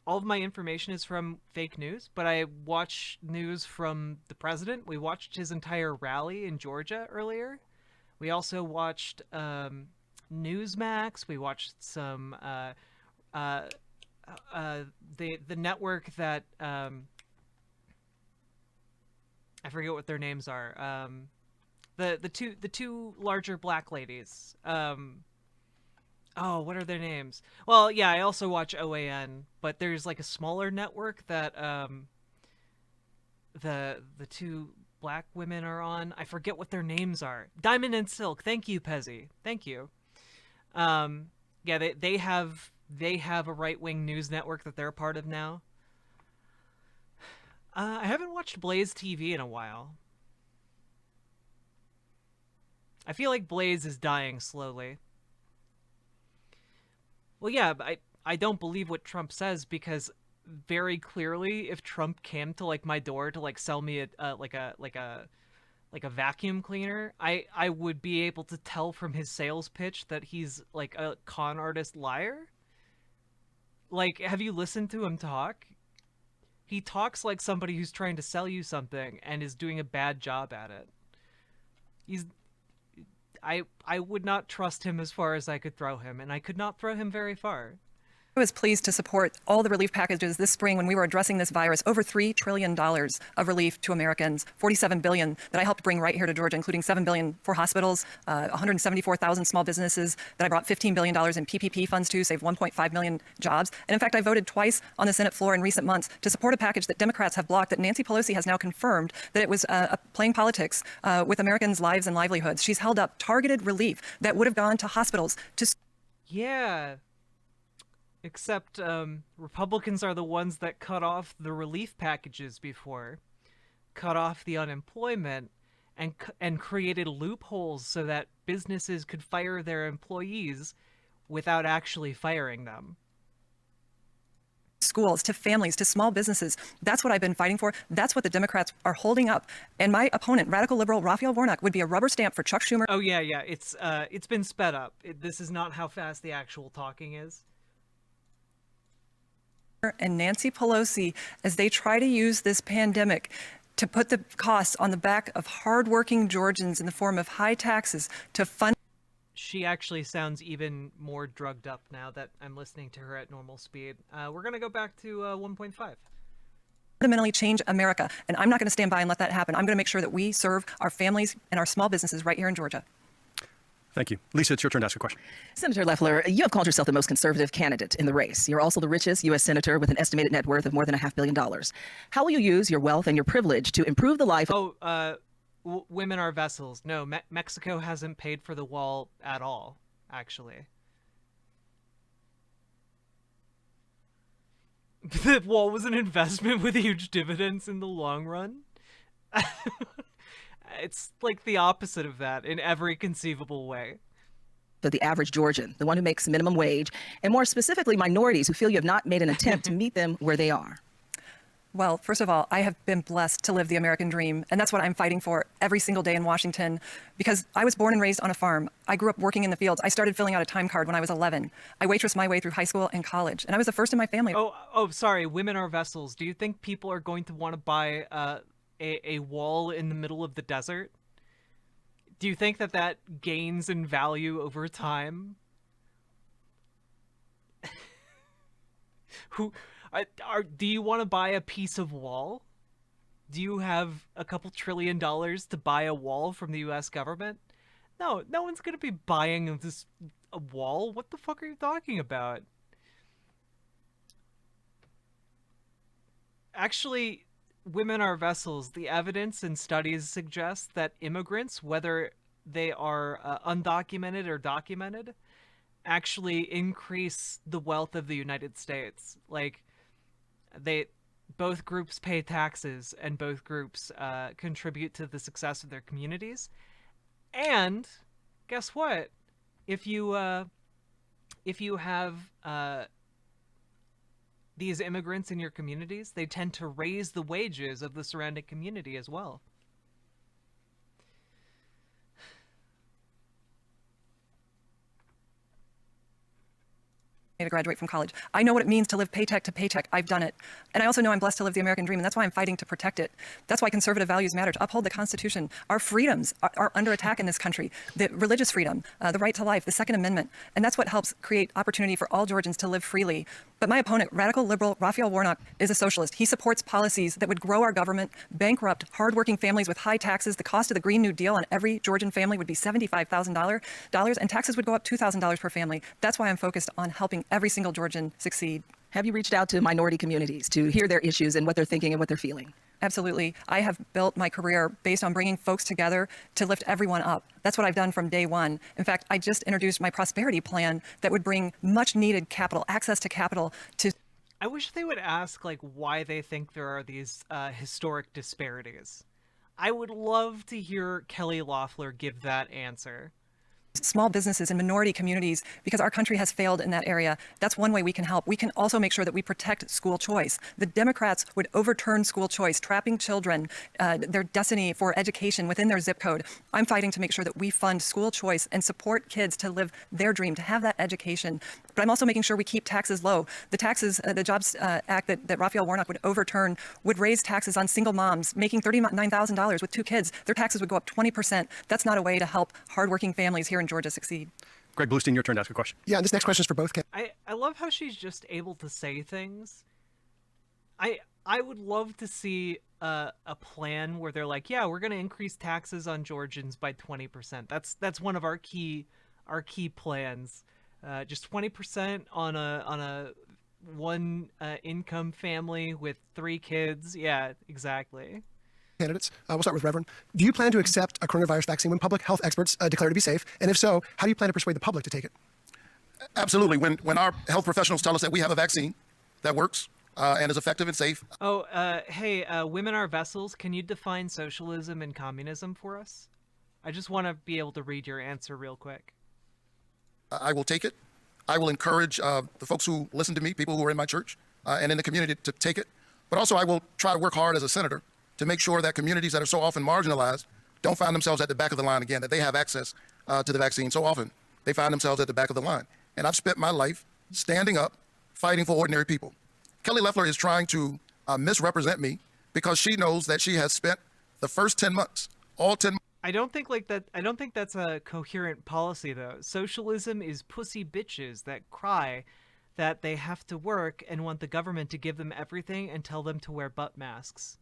All of my information is from fake news, but I watch news from the president. We watched his entire rally in Georgia earlier. We also watched Newsmax. We watched some the network that I forget what their names are. The two larger black ladies. Oh, what are their names? Well, yeah, I also watch OAN, but there's like a smaller network that the two black women are on. I forget what their names are. Diamond and Silk. Thank you, Pezzy. Thank you. Yeah, they have a right-wing news network that they're a part of now. I haven't watched Blaze TV in a while. I feel like Blaze is dying slowly. Well, yeah, I don't believe what Trump says because very clearly, if Trump came to like my door to like sell me a vacuum cleaner, I would be able to tell from his sales pitch that he's like a con artist liar. Like, have you listened to him talk? He talks like somebody who's trying to sell you something and is doing a bad job at it. I would not trust him as far as I could throw him, and I could not throw him very far. I was pleased to support all the relief packages this spring when we were addressing this virus. Over $3 trillion of relief to Americans, $47 billion that I helped bring right here to Georgia, including $7 billion for hospitals, 174,000 small businesses that I brought $15 billion in PPP funds to, saved 1.5 million jobs. And in fact, I voted twice on the Senate floor in recent months to support a package that Democrats have blocked that Nancy Pelosi has now confirmed that it was playing politics with Americans' lives and livelihoods. She's held up targeted relief that would have gone to hospitals to... Yeah. Except Republicans are the ones that cut off the relief packages before, cut off the unemployment, and created loopholes so that businesses could fire their employees without actually firing them. Schools, to families, to small businesses. That's what I've been fighting for. That's what the Democrats are holding up. And my opponent, radical liberal Raphael Warnock, would be a rubber stamp for Chuck Schumer. Oh yeah, it's been sped up. This is not how fast the actual talking is. and Nancy Pelosi as they try to use this pandemic to put the costs on the back of hardworking Georgians in the form of high taxes to fund. She actually sounds even more drugged up now that I'm listening to her at normal speed. We're going to go back to 1.5. Fundamentally change America, and I'm not going to stand by and let that happen. I'm going to make sure that we serve our families and our small businesses right here in Georgia. Thank you. Lisa, it's your turn to ask a question. Senator Loeffler, you have called yourself the most conservative candidate in the race. You're also the richest U.S. senator with an estimated net worth of more than $500 million. How will you use your wealth and your privilege to improve the life of... Women are vessels. No, Mexico hasn't paid for the wall at all, actually. The wall was an investment with huge dividends in the long run. It's like the opposite of that in every conceivable way. For the average Georgian, the one who makes minimum wage, and more specifically, minorities who feel you have not made an attempt to meet them where they are? Well, first of all, I have been blessed to live the American dream, and that's what I'm fighting for every single day in Washington, because I was born and raised on a farm. I grew up working in the fields. I started filling out a time card when I was 11. I waitressed my way through high school and college, and I was the first in my family. Oh, sorry. Women are vessels. Do you think people are going to want to buy a wall in the middle of the desert? Do you think that gains in value over time? Do you want to buy a piece of wall? Do you have a couple $1 trillion to buy a wall from the U.S. government? No one's going to be buying a wall. What the fuck are you talking about? Actually, women are vessels. The evidence and studies suggest that immigrants, whether they are undocumented or documented, actually increase the wealth of the United States. Like, both groups pay taxes, and both groups contribute to the success of their communities. And guess what? If you have these immigrants in your communities, they tend to raise the wages of the surrounding community as well. To graduate from college. I know what it means to live paycheck to paycheck. I've done it. And I also know I'm blessed to live the American dream, and that's why I'm fighting to protect it. That's why conservative values matter, to uphold the Constitution. Our freedoms are under attack in this country. The religious freedom, the right to life, the Second Amendment. And that's what helps create opportunity for all Georgians to live freely. But my opponent, radical liberal Raphael Warnock, is a socialist. He supports policies that would grow our government, bankrupt hardworking families with high taxes. The cost of the Green New Deal on every Georgian family would be $75,000, and taxes would go up $2,000 per family. That's why I'm focused on helping every single Georgian succeed. Have you reached out to minority communities to hear their issues and what they're thinking and what they're feeling? Absolutely. I have built my career based on bringing folks together to lift everyone up. That's what I've done from day one. In fact, I just introduced my prosperity plan that would bring much needed capital, access to capital to... I wish they would ask, like, why they think there are these historic disparities. I would love to hear Kelly Loeffler give that answer. Small businesses and minority communities, because our country has failed in that area. That's one way we can help. We can also make sure that we protect school choice. The Democrats would overturn school choice, trapping children, their destiny for education within their zip code. I'm fighting to make sure that we fund school choice and support kids to live their dream, to have that education. But I'm also making sure we keep taxes low. The taxes, the Jobs Act that Raphael Warnock would overturn would raise taxes on single moms making $39,000 with 2 kids. Their taxes would go up 20%. That's not a way to help hardworking families here in Georgia succeed. Greg Bluestein, your turn to ask a question. Yeah, and this next question is for both. I love how she's just able to say things. I would love to see a plan where they're like, yeah, we're going to increase taxes on Georgians by 20%. That's one of our key plans. Just 20% on a one income family with 3 kids. Yeah, exactly. Candidates. We'll start with Reverend. Do you plan to accept a coronavirus vaccine when public health experts declare it to be safe? And if so, how do you plan to persuade the public to take it? Absolutely. When our health professionals tell us that we have a vaccine that works and is effective and safe. Hey, women are vessels. Can you define socialism and communism for us? I just want to be able to read your answer real quick. I will take it. I will encourage the folks who listen to me, people who are in my church and in the community, to take it. But also I will try to work hard as a senator to make sure that communities that are so often marginalized don't find themselves at the back of the line again, that they have access to the vaccine. So often they find themselves at the back of the line. And I've spent my life standing up, fighting for ordinary people, Kelly Loeffler is trying to misrepresent me because she knows that she has spent the first 10 months, all 10 months. I don't think like that. I don't think that's a coherent policy, though. Socialism is pussy bitches that cry that they have to work and want the government to give them everything and tell them to wear butt masks.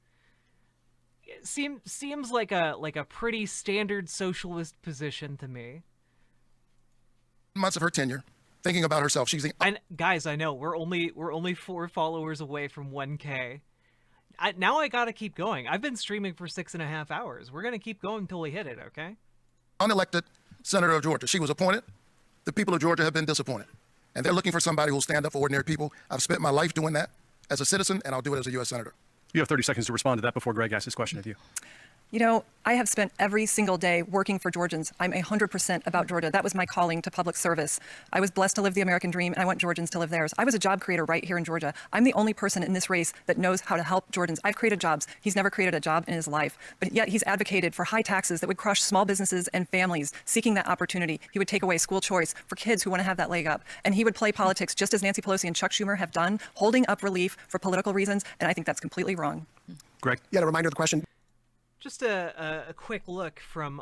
It seems like a pretty standard socialist position to me. Months of her tenure, thinking about herself. And guys, I know we're only 4 followers away from 1K. Now I gotta keep going. I've been streaming for 6.5 hours. We're gonna keep going until we hit it, okay? Unelected senator of Georgia. She was appointed. The people of Georgia have been disappointed. And they're looking for somebody who will stand up for ordinary people. I've spent my life doing that as a citizen, and I'll do it as a U.S. senator. You have 30 seconds to respond to that before Greg asks his question of you. You know, I have spent every single day working for Georgians. I'm 100% about Georgia. That was my calling to public service. I was blessed to live the American dream, and I want Georgians to live theirs. I was a job creator right here in Georgia. I'm the only person in this race that knows how to help Georgians. I've created jobs. He's never created a job in his life, but yet he's advocated for high taxes that would crush small businesses and families seeking that opportunity. He would take away school choice for kids who want to have that leg up, and he would play politics just as Nancy Pelosi and Chuck Schumer have done, holding up relief for political reasons, and I think that's completely wrong. Greg? Yeah, a reminder of the question. Just a quick look from,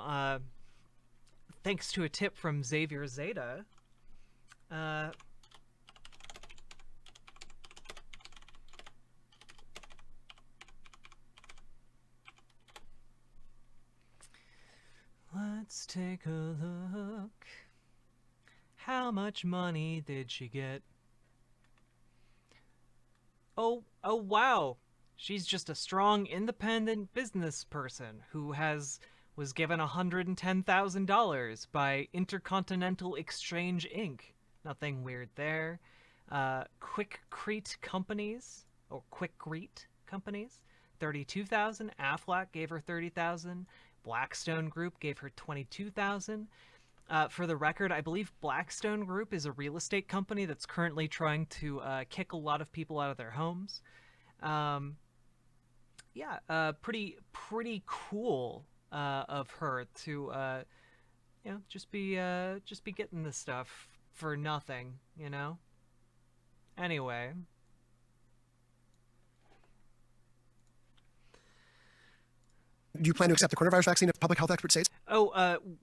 thanks to a tip from Xavier Zeta. Let's take a look. How much money did she get? Oh wow. She's just a strong, independent business person who was given $110,000 by Intercontinental Exchange Inc. Nothing weird there. Quikrete Companies, or Quikrete Companies, $32,000. Aflac gave her $30,000. Blackstone Group gave her $22,000. For the record, I believe Blackstone Group is a real estate company that's currently trying to kick a lot of people out of their homes. Yeah, pretty cool of her to you know, just be getting this stuff for nothing, you know. Anyway, Do you plan to accept the coronavirus vaccine if public health expert states?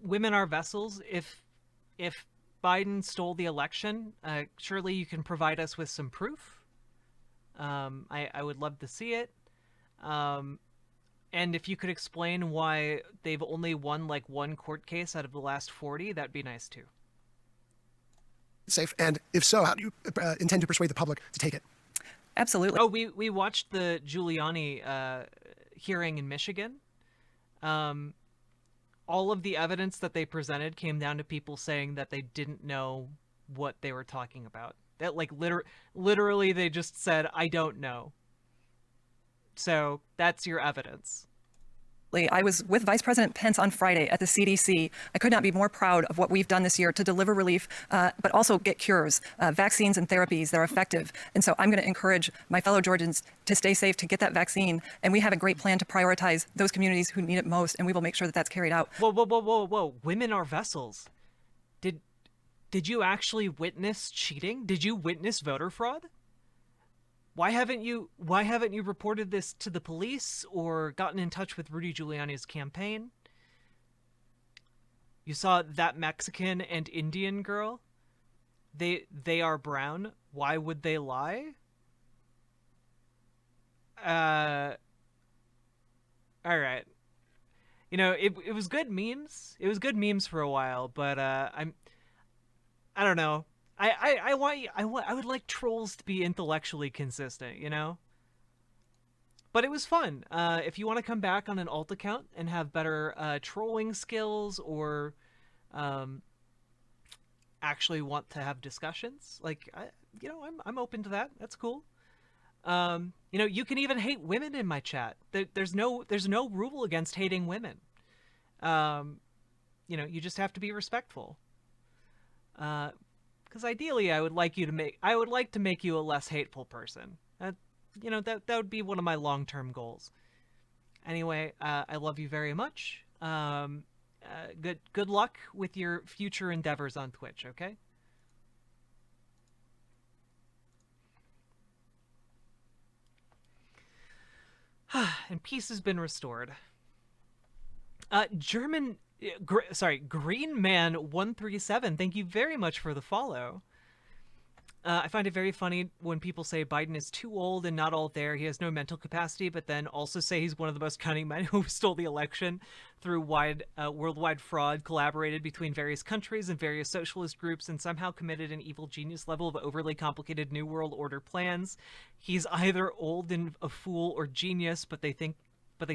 Women are vessels. If Biden stole the election, surely you can provide us with some proof. I would love to see it. And if you could explain why they've only won like 1 court case out of the last 40, that'd be nice too. Safe, and if so, how do you intend to persuade the public to take it? Absolutely. Oh, we watched the Giuliani hearing in Michigan. All of the evidence that they presented came down to people saying that they didn't know what they were talking about. That like literally they just said, "I don't know." So that's your evidence. I was with Vice President Pence on Friday at the CDC. I could not be more proud of what we've done this year to deliver relief, but also get cures, vaccines and therapies that are effective. And so I'm going to encourage my fellow Georgians to stay safe, to get that vaccine. And we have a great plan to prioritize those communities who need it most, and we will make sure that that's carried out. Whoa. Women are vessels. Did you actually witness cheating? Did you witness voter fraud? Why haven't you reported this to the police or gotten in touch with Rudy Giuliani's campaign? You saw that Mexican and Indian girl? They are brown. Why would they lie? All right. You know, it was good memes. It was good memes for a while, but I don't know. I would like trolls to be intellectually consistent, you know? But it was fun. If you want to come back on an alt account and have better trolling skills, or actually want to have discussions, like I'm open to that. That's cool. You know, you can even hate women in my chat. There's no rule against hating women. You know, you just have to be respectful. Because ideally, I would like to make you a less hateful person. You know, that would be one of my long-term goals. Anyway, I love you very much. Good luck with your future endeavors on Twitch. Okay. And peace has been restored. Green Man 137. Thank you very much for the follow. I find it very funny when people say Biden is too old and not all there. He has no mental capacity, but then also say he's one of the most cunning men who stole the election through worldwide fraud, collaborated between various countries and various socialist groups, and somehow committed an evil genius level of overly complicated New World Order plans. He's either old and a fool or genius, but they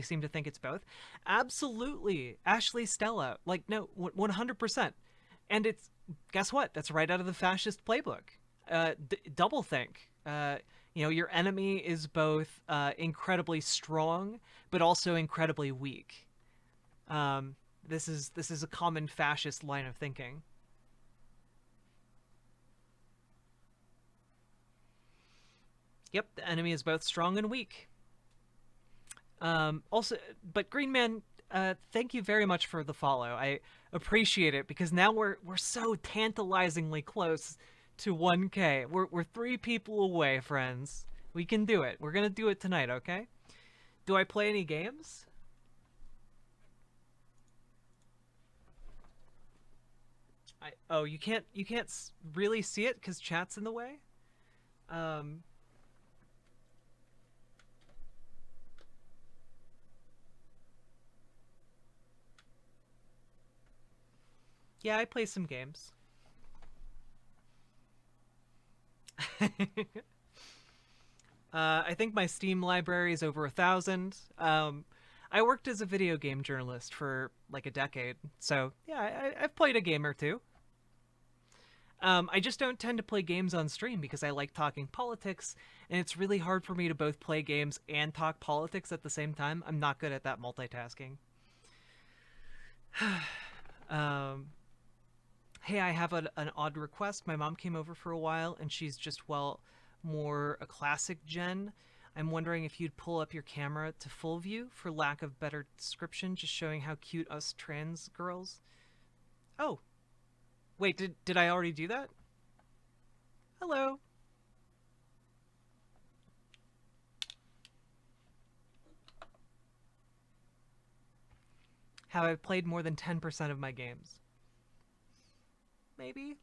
seem to think it's both. Absolutely. Ashley Stella. Like, no, 100%. And guess what? That's right out of the fascist playbook. Double think. Your enemy is both incredibly strong, but also incredibly weak. This is a common fascist line of thinking. Yep, the enemy is both strong and weak. But Green Man, thank you very much for the follow. I appreciate it, because now we're so tantalizingly close to 1K. We're 3 people away, friends. We can do it. We're gonna do it tonight, okay? Do I play any games? You can't really see it because chat's in the way. Yeah, I play some games. I think my Steam library is over 1,000. I worked as a video game journalist for like a decade, so yeah, I've played a game or two. I just don't tend to play games on stream because I like talking politics, and it's really hard for me to both play games and talk politics at the same time. I'm not good at that multitasking. Hey, I have an odd request. My mom came over for a while, and she's just, more a classic gen. I'm wondering if you'd pull up your camera to full view for lack of better description, just showing how cute us trans girls. Oh. Wait, did I already do that? Hello. Have I played more than 10% of my games? Maybe?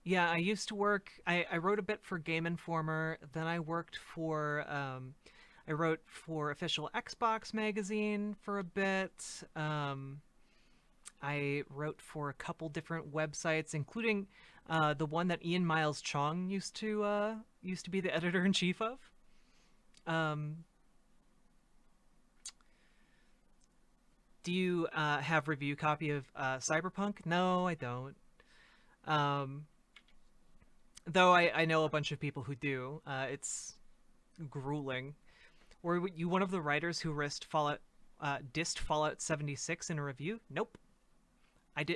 Yeah, I used to work, I wrote a bit for Game Informer, then I worked for, I wrote for Official Xbox Magazine for a bit. I wrote for a couple different websites, including the one that Ian Miles Chong used to be the editor-in-chief of. Do you have review copy of Cyberpunk? No, I don't. Though I know a bunch of people who do. It's grueling. Were you one of the writers who dissed Fallout 76 in a review? Nope.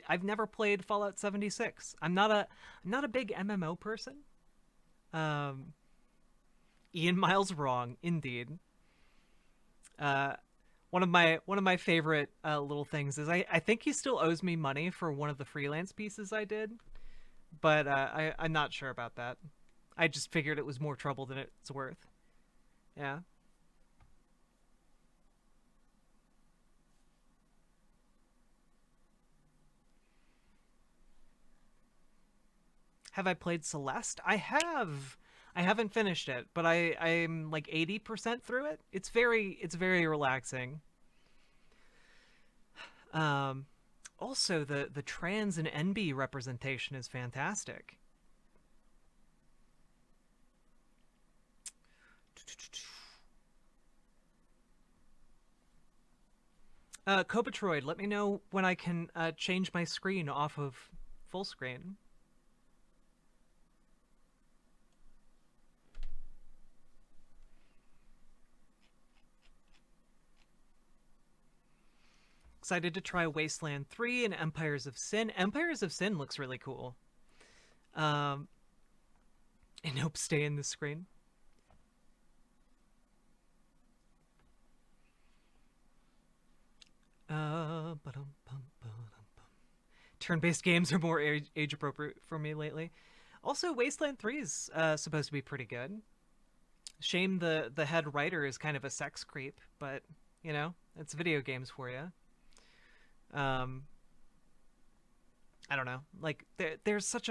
I've never played Fallout 76. I'm not a big MMO person. Ian Miles wrong, indeed. One of my favorite little things is I think he still owes me money for one of the freelance pieces I did, but I'm not sure about that. I just figured it was more trouble than it's worth. Yeah. Have I played Celeste? I have. I haven't finished it, but I'm like 80% through it. It's very relaxing. Also, the trans and NB representation is fantastic. Copatroid, let me know when I can change my screen off of full screen. Excited to try Wasteland 3 and Empires of Sin. Empires of Sin looks really cool. And hope stay in the screen. turn-based games are more age appropriate for me lately. Also, Wasteland 3 is supposed to be pretty good. Shame the head writer is kind of a sex creep, but you know, it's video games for you. I don't know. Like there's such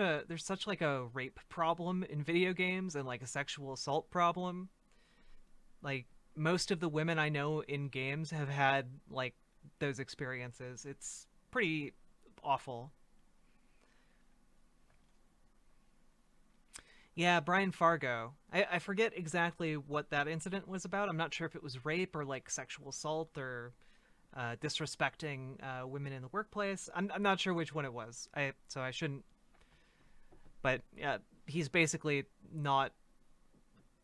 like a rape problem in video games and like a sexual assault problem. Like most of the women I know in games have had like those experiences. It's pretty awful. Yeah, Brian Fargo. I forget exactly what that incident was about. I'm not sure if it was rape or like sexual assault or disrespecting women in the workplace. I'm not sure which one it was. So I shouldn't. But yeah, he's basically not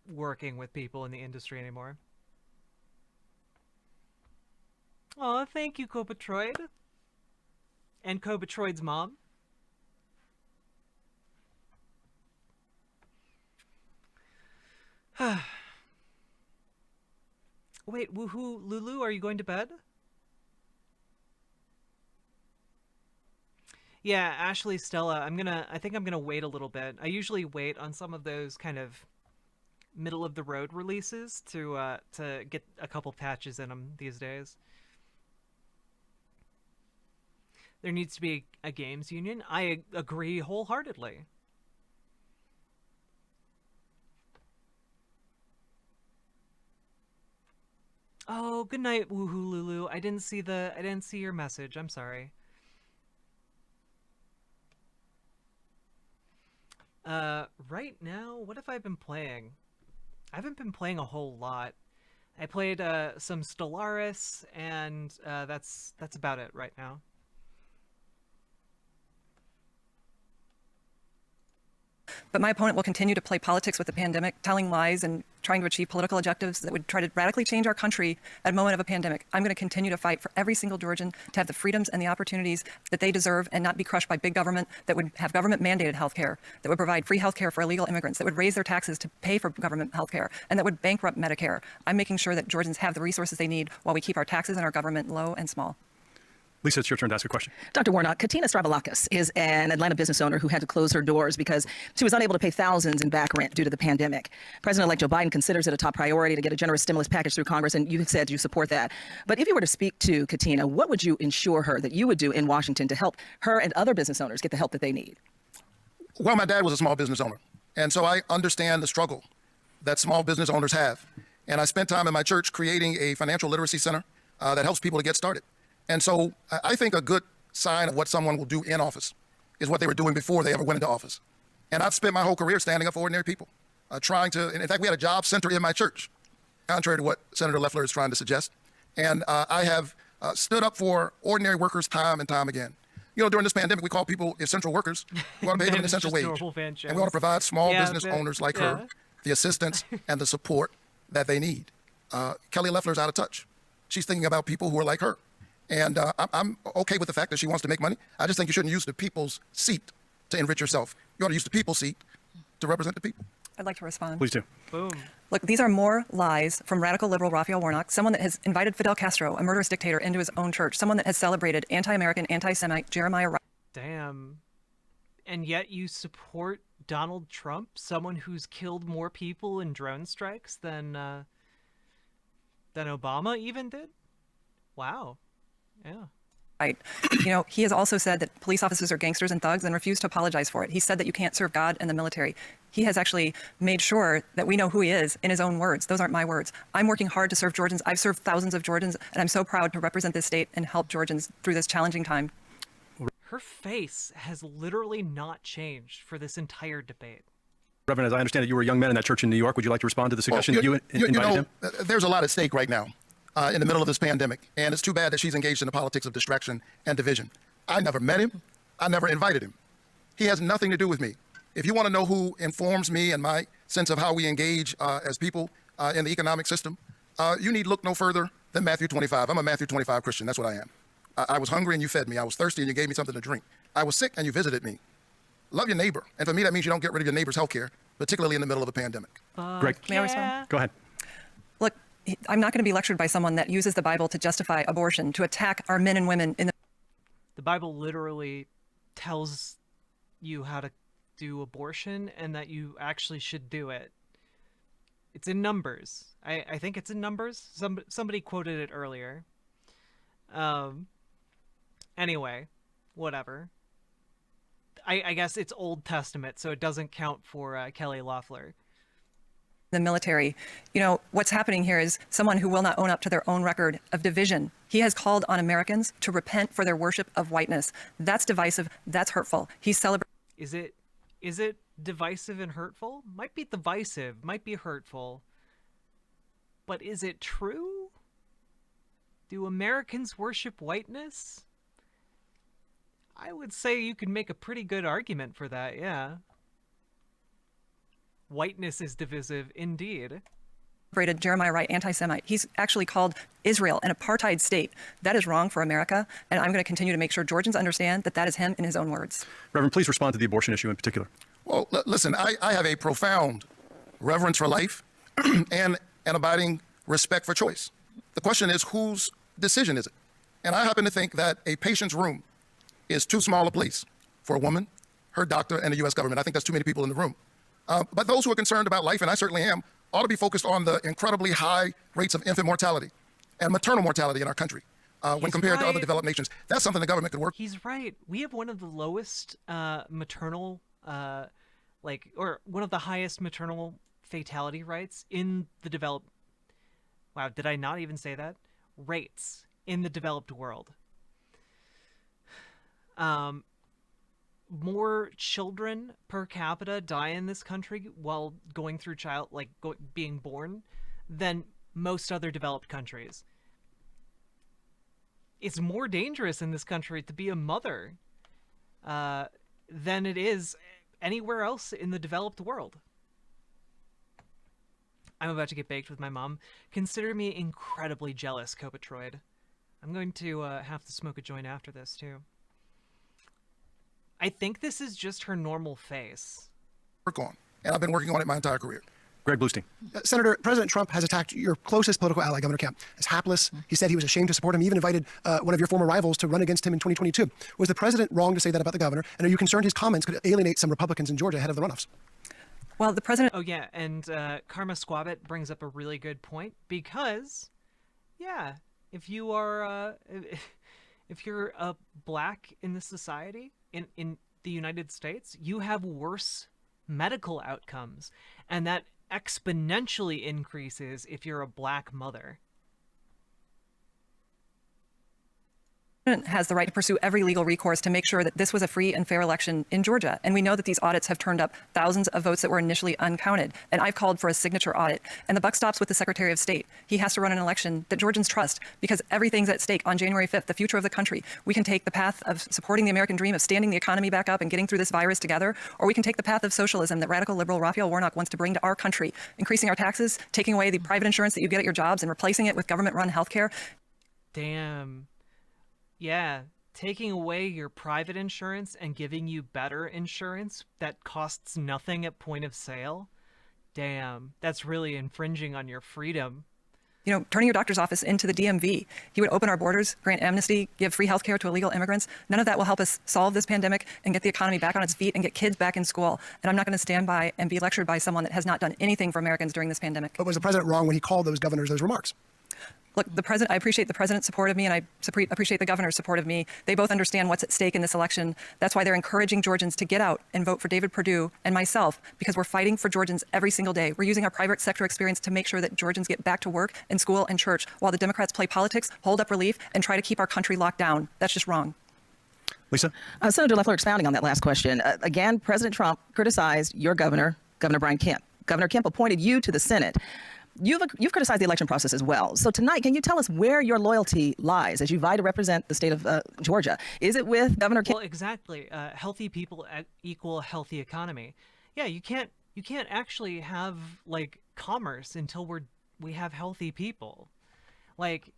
working with people in the industry anymore. Oh, thank you, Copatroid. And Copatroid's mom. Wait, woohoo, Lulu, are you going to bed? Yeah, Ashley, Stella, I think I'm gonna wait a little bit. I usually wait on some of those kind of middle of the road releases to get a couple patches in them these days. There needs to be a games union. I agree wholeheartedly. Oh, good night, woohoo Lulu. I didn't see your message. I'm sorry. Right now, what have I been playing? I haven't been playing a whole lot. I played some Stellaris, and that's about it right now. But my opponent will continue to play politics with the pandemic, telling lies and trying to achieve political objectives that would try to radically change our country at a moment of a pandemic. I'm going to continue to fight for every single Georgian to have the freedoms and the opportunities that they deserve and not be crushed by big government that would have government-mandated health care, that would provide free health care for illegal immigrants, that would raise their taxes to pay for government health care, and that would bankrupt Medicare. I'm making sure that Georgians have the resources they need while we keep our taxes and our government low and small. Lisa, it's your turn to ask a question. Dr. Warnock, Katina Stravalakis is an Atlanta business owner who had to close her doors because she was unable to pay thousands in back rent due to the pandemic. President-elect Joe Biden considers it a top priority to get a generous stimulus package through Congress, and you said you support that. But if you were to speak to Katina, what would you ensure her that you would do in Washington to help her and other business owners get the help that they need? Well, my dad was a small business owner, and so I understand the struggle that small business owners have. And I spent time in my church creating a financial literacy center that helps people to get started. And so I think a good sign of what someone will do in office is what they were doing before they ever went into office. And I've spent my whole career standing up for ordinary people, trying to, and in fact, we had a job center in my church, contrary to what Senator Loeffler is trying to suggest. And I have stood up for ordinary workers time and time again. You know, during this pandemic, we call people essential workers. We want to pay them an essential wage. And we want to provide small business owners like her the assistance and the support that they need. Kelly Loeffler's out of touch. She's thinking about people who are like her. And I'm okay with the fact that she wants to make money. I just think you shouldn't use the people's seat to enrich yourself. You ought to use the people's seat to represent the people. I'd like to respond. Please do. Boom. Look, these are more lies from radical liberal Raphael Warnock, someone that has invited Fidel Castro, a murderous dictator, into his own church, someone that has celebrated anti-American, anti-Semite Jeremiah. Damn. And yet you support Donald Trump, someone who's killed more people in drone strikes than Obama even did? Wow. Yeah. Right. You know, he has also said that police officers are gangsters and thugs and refused to apologize for it. He said that you can't serve God and the military. He has actually made sure that we know who he is in his own words. Those aren't my words. I'm working hard to serve Georgians. I've served thousands of Georgians, and I'm so proud to represent this state and help Georgians through this challenging time. Her face has literally not changed for this entire debate. Reverend, as I understand it, you were a young man in that church in New York. Would you like to respond to the suggestion that you invited him? There's a lot at stake right now. In the middle of this pandemic, and it's too bad that she's engaged in the politics of distraction and division. I never met him. I never invited him. He has nothing to do with me. If you want to know who informs me and my sense of how we engage as people in the economic system, you need look no further than Matthew 25. I'm a Matthew 25 Christian. That's what I am. I was hungry and you fed me. I was thirsty and you gave me something to drink. I was sick and you visited me. Love your neighbor. And for me, that means you don't get rid of your neighbor's health care, particularly in the middle of a pandemic. Greg, May I respond? go ahead. Look, I'm not going to be lectured by someone that uses the Bible to justify abortion, to attack our men and women in the... The Bible literally tells you how to do abortion and that you actually should do it. It's in numbers. I think it's in numbers. Somebody quoted it earlier. Anyway, whatever. I guess it's Old Testament, so it doesn't count for Kelly Loeffler. The military. You know, what's happening here is someone who will not own up to their own record of division. He has called on Americans to repent for their worship of whiteness. That's divisive. That's hurtful. He's celebrating. Is it divisive and hurtful? Might be divisive, might be hurtful. But is it true? Do Americans worship whiteness? I would say you could make a pretty good argument for that, yeah. Whiteness is divisive, indeed. Jeremiah Wright, anti-Semite. He's actually called Israel an apartheid state. That is wrong for America, and I'm going to continue to make sure Georgians understand that that is him in his own words. Reverend, please respond to the abortion issue in particular. Well, listen, I have a profound reverence for life and an abiding respect for choice. The question is, whose decision is it? And I happen to think that a patient's room is too small a place for a woman, her doctor, and the U.S. government. I think that's too many people in the room. But those who are concerned about life, and I certainly am, ought to be focused on the incredibly high rates of infant mortality and maternal mortality in our country when compared to other developed nations. That's something the government could work. He's right. We have one of the lowest maternal, or one of the highest maternal fatality rates in the developed. Wow, did I not even say that? Rates in the developed world. More children per capita die in this country while going through being born than most other developed countries. It's more dangerous in this country to be a mother than it is anywhere else in the developed world. I'm about to get baked with my mom. Consider me incredibly jealous, Copatroid. I'm going to have to smoke a joint after this, too. I think this is just her normal face. Work on, and I've been working on it my entire career. Greg Bluestein. Senator, President Trump has attacked your closest political ally, Governor Kemp, as hapless. He said he was ashamed to support him. He even invited one of your former rivals to run against him in 2022. Was the president wrong to say that about the governor? And are you concerned his comments could alienate some Republicans in Georgia ahead of the runoffs? Well, the president... Oh, yeah, and Karma Squabbit brings up a really good point because, yeah, if you are... if you're a black in this society, in the United States, you have worse medical outcomes, and that exponentially increases if you're a black mother. Has the right to pursue every legal recourse to make sure that this was a free and fair election in Georgia. And we know that these audits have turned up thousands of votes that were initially uncounted. And I've called for a signature audit. And the buck stops with the Secretary of State. He has to run an election that Georgians trust because everything's at stake on January 5th, the future of the country. We can take the path of supporting the American dream, of standing the economy back up and getting through this virus together, or we can take the path of socialism that radical liberal Raphael Warnock wants to bring to our country, increasing our taxes, taking away the private insurance that you get at your jobs and replacing it with government-run health care. Damn. Yeah, taking away your private insurance and giving you better insurance that costs nothing at point of sale? Damn, that's really infringing on your freedom. You know, turning your doctor's office into the DMV. He would open our borders, grant amnesty, give free health care to illegal immigrants. None of that will help us solve this pandemic and get the economy back on its feet and get kids back in school. And I'm not going to stand by and be lectured by someone that has not done anything for Americans during this pandemic. But was the president wrong when he called those governors those remarks? Look, I appreciate the president's support of me, and I appreciate the governor's support of me. They both understand what's at stake in this election. That's why they're encouraging Georgians to get out and vote for David Perdue and myself, because we're fighting for Georgians every single day. We're using our private sector experience to make sure that Georgians get back to work and school and church, while the Democrats play politics, hold up relief, and try to keep our country locked down. That's just wrong. Lisa? Senator Loeffler, expounding on that last question. Again, President Trump criticized your governor, Governor Brian Kemp. Governor Kemp appointed you to the Senate. You've criticized the election process as well. So tonight, can you tell us where your loyalty lies as you vie to represent the state of Georgia? Is it with Governor Kemp? Well, exactly. Healthy people equal healthy economy. Yeah, you can't actually have like commerce until we have healthy people. Like,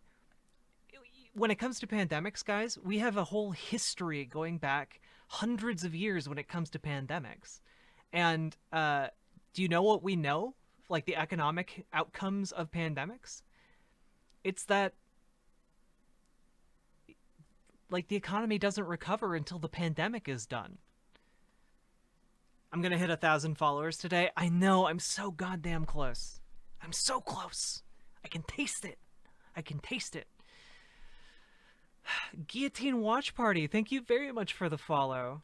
when it comes to pandemics, guys, we have a whole history going back hundreds of years when it comes to pandemics. And do you know what we know? Like the economic outcomes of pandemics? It's that like the economy doesn't recover until the pandemic is done. I'm gonna hit 1,000 followers today. I know, I'm so goddamn close. I'm so close. I can taste it. I can taste it. Guillotine Watch Party, thank you very much for the follow.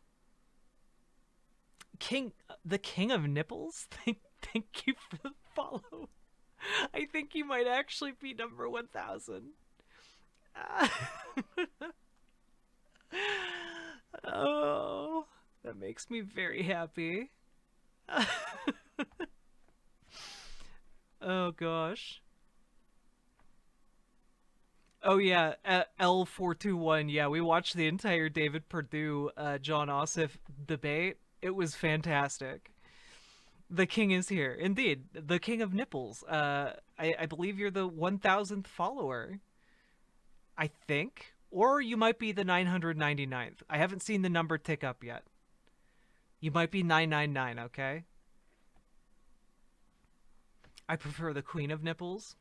The King of Nipples, thank you for the follow. I think you might actually be number 1,000. Oh, that makes me very happy. Oh gosh. Oh yeah, L421. Yeah, we watched the entire David Perdue, John Ossoff debate. It was fantastic. The king is here. Indeed, the king of nipples. I believe you're the 1,000th follower. I think. Or you might be the 999th. I haven't seen the number tick up yet. You might be 999, okay? I prefer the queen of nipples.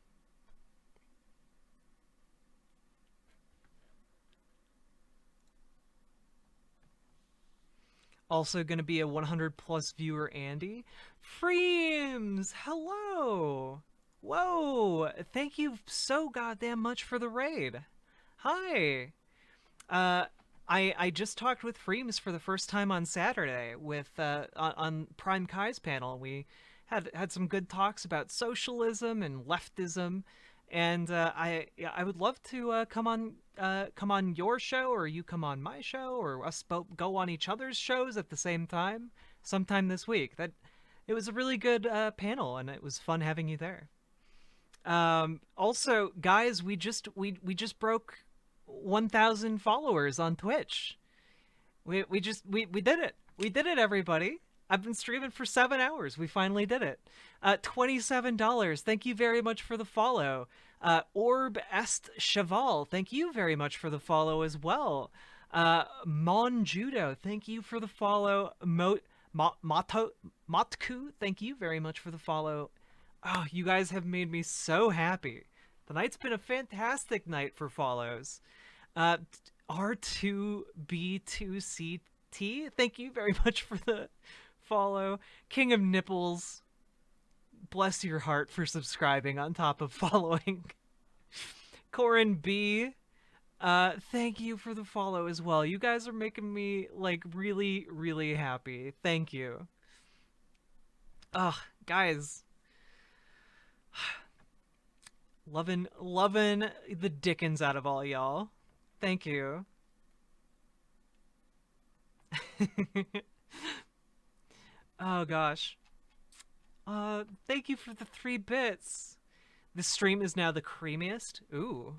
Also going to be a 100+ viewer Andy. Freems! Hello! Whoa! Thank you so goddamn much for the raid. Hi! I just talked with Freems for the first time on Saturday with on Prime Kai's panel. We had some good talks about socialism and leftism, and I would love to come on your show, or you come on my show, or us both go on each other's shows at the same time sometime this week. It was a really good panel, and it was fun having you there. Also, guys, we just broke 1,000 followers on Twitch. We did it. We did it, everybody. I've been streaming for 7 hours. We finally did it. $27. Thank you very much for the follow. Orb Est Cheval, thank you very much for the follow as well. Mon Judo, thank you for the follow. Matku, thank you very much for the follow. Oh, you guys have made me so happy. The night's been a fantastic night for follows. R2B2CT, thank you very much for the follow. King of Nipples, bless your heart for subscribing on top of following. Corin B, thank you for the follow as well. You guys are making me like really, really happy. Thank you. Ugh, guys. Loving the dickens out of all y'all. Thank you. Oh gosh. Thank you for the 3 bits. This stream is now the creamiest. Ooh.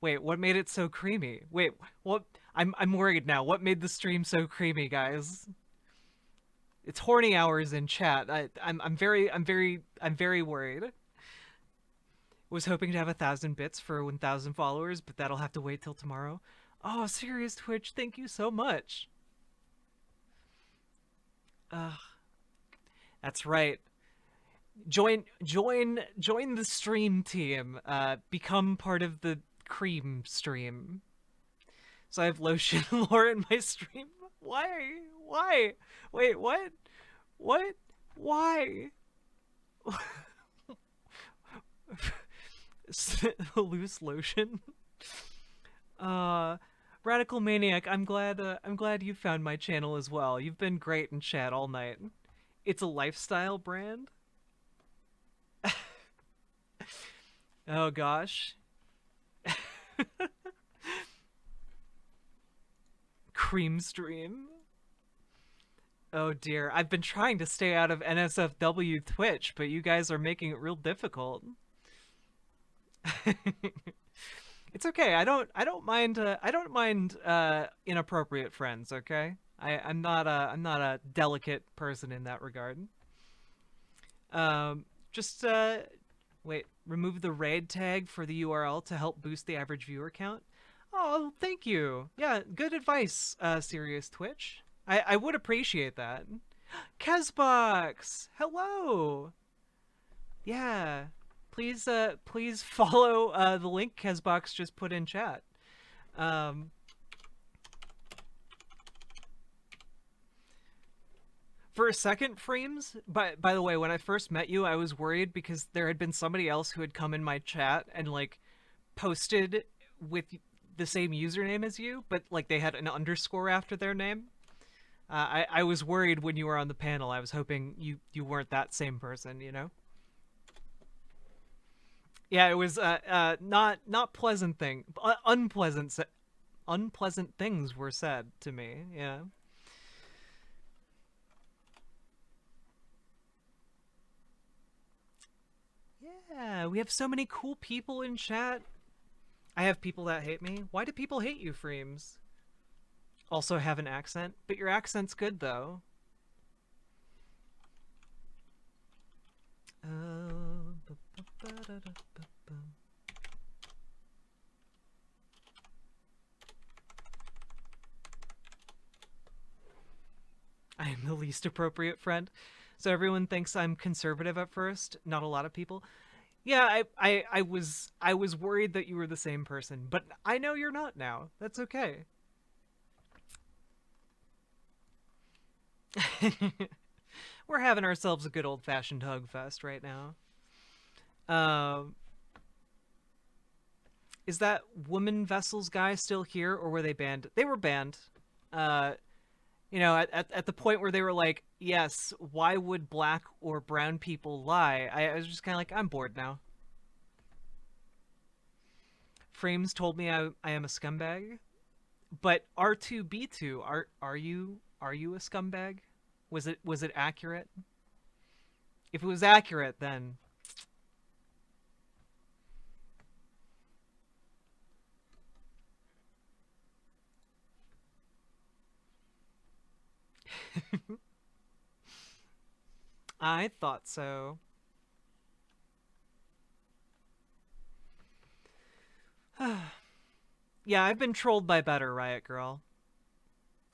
Wait, what made it so creamy? Wait, what? I'm worried now. What made the stream so creamy, guys? It's horny hours in chat. I'm very worried. Was hoping to have 1,000 bits for 1,000 followers, but that'll have to wait till tomorrow. Oh, serious Twitch, thank you so much. That's right. Join the stream team. Become part of the cream stream. So I have lotion lore in my stream. Why? Wait, what? What? Why? Loose lotion. Radical Maniac, I'm glad you found my channel as well. You've been great in chat all night. It's a lifestyle brand. Oh gosh. Cream stream. Oh dear, I've been trying to stay out of NSFW Twitch, but you guys are making it real difficult. It's okay. I don't mind inappropriate friends, okay? I'm not a delicate person in that regard. Wait, remove the raid tag for the URL to help boost the average viewer count. Oh, thank you. Yeah, good advice, Serious Twitch. I would appreciate that. Kezbox, hello. Yeah. Please follow the link Kezbox just put in chat. For a second, Frames, by the way, when I first met you, I was worried because there had been somebody else who had come in my chat and, like, posted with the same username as you, but, like, they had an underscore after their name. I was worried when you were on the panel. I was hoping you weren't that same person, you know? Yeah, it was not pleasant thing. Unpleasant things were said to me, yeah. Yeah, we have so many cool people in chat. I have people that hate me. Why do people hate you, Freems? Also have an accent, but your accent's good, though. I am the least appropriate friend. So everyone thinks I'm conservative at first. Not a lot of people. Yeah, I was worried that you were the same person, but I know you're not now. That's okay. We're having ourselves a good old-fashioned hug fest right now. Is that Woman Vessels guy still here, or were they banned? They were banned. You know, at the point where they were like, yes, why would black or brown people lie? I was just kind of like, I'm bored now. Frames told me I am a scumbag, but R2B2, are you a scumbag? Was it accurate? If it was accurate, then I thought so. Yeah, I've been trolled by better, Riot Girl.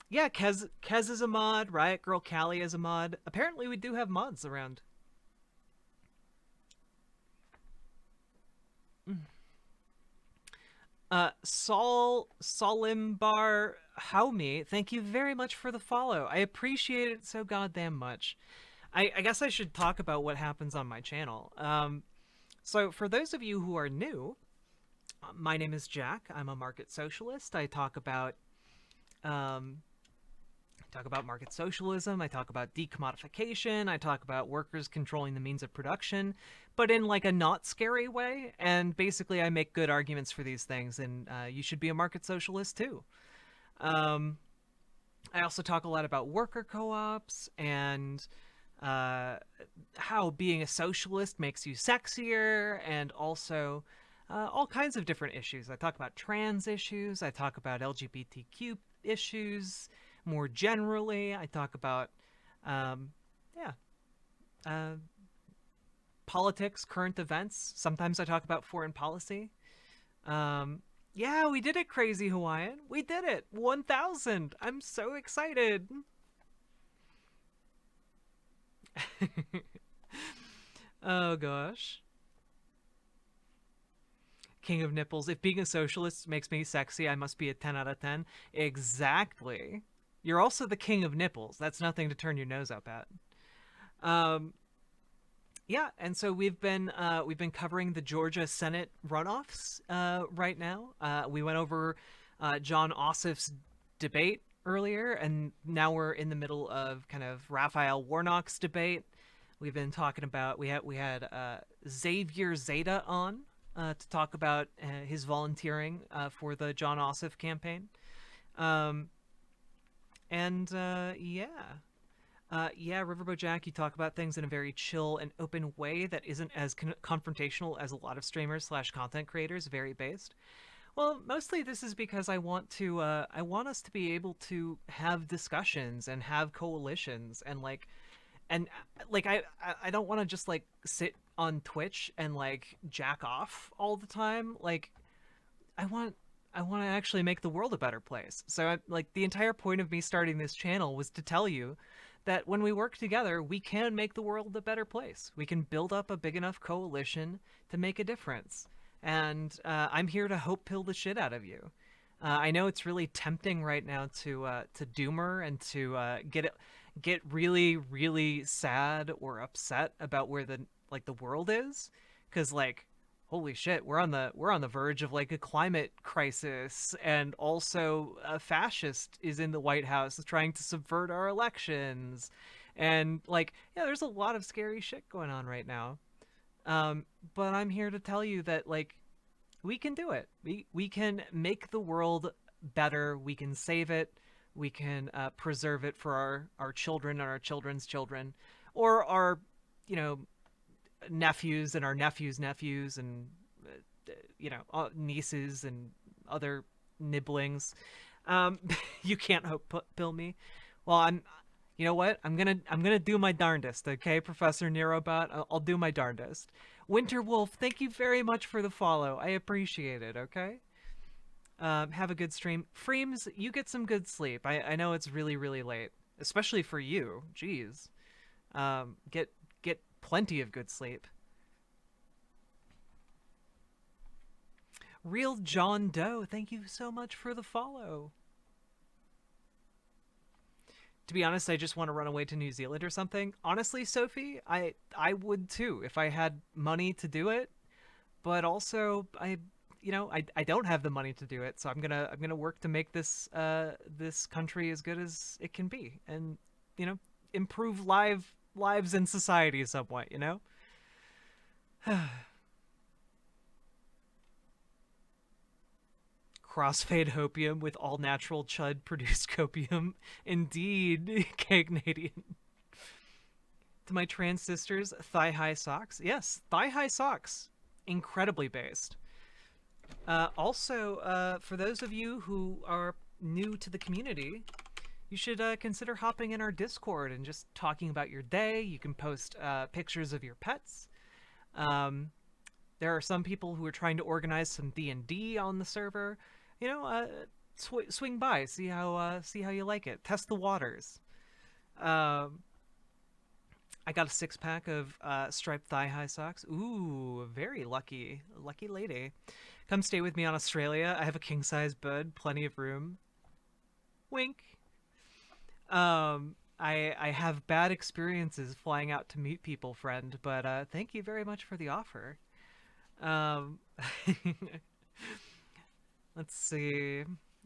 Yeah, Kez is a mod, Riot Girl Callie is a mod. Apparently we do have mods around. Solimbar Haumi, thank you very much for the follow. I appreciate it so goddamn much. I guess I should talk about what happens on my channel. So for those of you who are new, my name is Jack. I'm a market socialist. I talk about market socialism. I talk about decommodification. I talk about workers controlling the means of production, but in like a not scary way. And basically, I make good arguments for these things, and you should be a market socialist too. I also talk a lot about worker co-ops and how being a socialist makes you sexier, and also all kinds of different issues. I talk about trans issues. I talk about LGBTQ issues more generally. I talk about, politics, current events. Sometimes I talk about foreign policy. Yeah, we did it, Crazy Hawaiian. We did it. 1,000. I'm so excited. Oh, gosh. King of Nipples. If being a socialist makes me sexy, I must be a 10 out of 10. Exactly. You're also the king of nipples. That's nothing to turn your nose up at. Yeah, and so we've been covering the Georgia Senate runoffs right now. We went over John Ossoff's debate earlier, and now we're in the middle of kind of Raphael Warnock's debate. We've been talking about we had Xavier Zeta on to talk about his volunteering for the John Ossoff campaign. Riverboat Jack, you talk about things in a very chill and open way that isn't as confrontational as a lot of streamers / content creators, very based. Well, mostly this is because I want us to be able to have discussions and have coalitions and I don't want to just like sit on Twitch and like jack off all the time. Like I want to actually make the world a better place. So the entire point of me starting this channel was to tell you that when we work together, we can make the world a better place. We can build up a big enough coalition to make a difference. And I'm here to hope pill the shit out of you. I know it's really tempting right now to doomer and to get really, really sad or upset about where the world is, because like, holy shit, we're on the verge of like a climate crisis, and also a fascist is in the White House trying to subvert our elections, and like, yeah, there's a lot of scary shit going on right now. But I'm here to tell you that like, we can do it. We can make the world better. We can save it. We can preserve it for our children and our children's children, or our, you know, nephews and our nephews' nephews, and you know, nieces and other nibblings. You can't bill me. Well, you know what? I'm gonna do my darndest. Okay, Professor Nerobot, I'll do my darndest. Winterwolf, thank you very much for the follow. I appreciate it. Okay. Have a good stream. Freems, you get some good sleep. I know it's really, really late, especially for you. Jeez. Get plenty of good sleep. Real John Doe, thank you so much for the follow. To be honest, I just want to run away to New Zealand or something. Honestly, Sophie, I would too if I had money to do it. But also, I don't have the money to do it, so I'm gonna work to make this this country as good as it can be, and you know, improve lives in society somewhat. You know. Crossfade hopium with all natural chud produced copium. Indeed, Canadian. To my trans sisters, thigh high socks. Yes, thigh high socks. Incredibly based. Also, for those of you who are new to the community, you should consider hopping in our Discord and just talking about your day. You can post pictures of your pets. There are some people who are trying to organize some D&D on the server. You know, swing by, see how you like it. Test the waters. I got a 6-pack of striped thigh-high socks. Ooh, very lucky lady. Come stay with me on Australia. I have a king-size bed, plenty of room. Wink. I have bad experiences flying out to meet people, friend, but thank you very much for the offer. Let's see.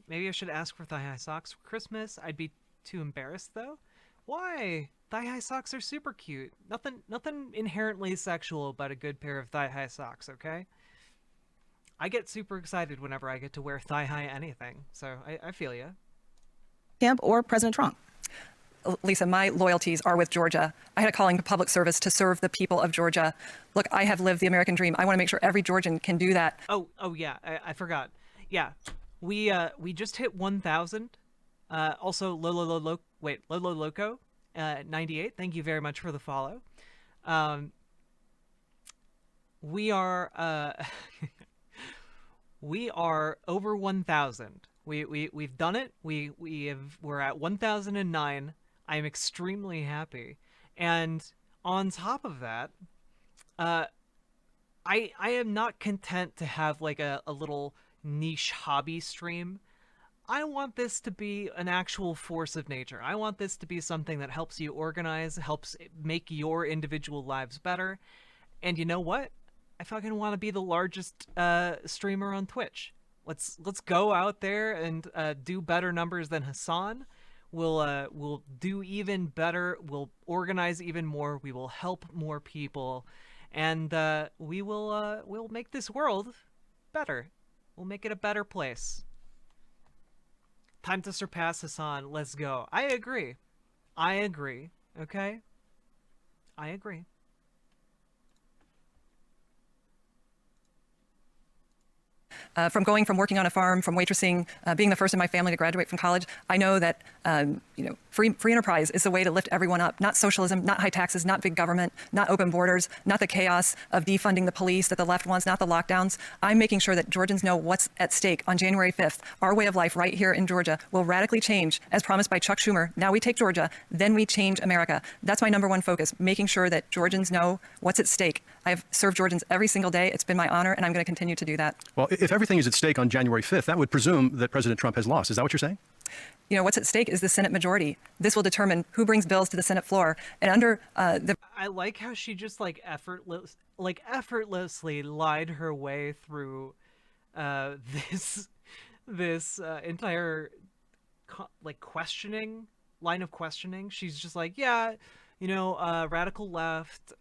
Maybe I should ask for thigh-high socks for Christmas. I'd be too embarrassed, though. Why? Thigh-high socks are super cute. Nothing inherently sexual about a good pair of thigh-high socks, okay? I get super excited whenever I get to wear thigh-high anything, so I feel ya. Kemp or President Trump? Lisa, my loyalties are with Georgia. I had a calling to public service to serve the people of Georgia. Look, I have lived the American dream. I want to make sure every Georgian can do that. Oh yeah, I forgot. Yeah, we just hit 1,000. Also, Lolo Loco, 98. Thank you very much for the follow. We are we are over 1,000. We've done it. We're at 1,009. I am extremely happy, and on top of that, I am not content to have like a little niche hobby stream. I want this to be an actual force of nature. I want this to be something that helps you organize, helps make your individual lives better. And you know what? I fucking want to be the largest streamer on Twitch. Let's go out there and do better numbers than Hassan. We'll do even better. We'll organize even more. We will help more people, and we'll make this world better. We'll make it a better place. Time to surpass Hassan. Let's go. I agree. Okay? I agree. From working on a farm, from waitressing, being the first in my family to graduate from college, I know that free enterprise is the way to lift everyone up. Not socialism, not high taxes, not big government, not open borders, not the chaos of defunding the police that the left wants, not the lockdowns. I'm making sure that Georgians know what's at stake on January 5th. Our way of life right here in Georgia will radically change, as promised by Chuck Schumer. Now we take Georgia, then we change America. That's my number one focus, making sure that Georgians know what's at stake. I've served Georgians every single day. It's been my honor, and I'm going to continue to do that. Well, if everything everything is at stake on January 5th, that would presume that President Trump has lost. Is that what you're saying? You know, what's at stake is the Senate majority. This will determine who brings bills to the Senate floor. And under the I like how she just effortlessly lied her way through this entire line of questioning. She's just like, yeah, you know, radical left,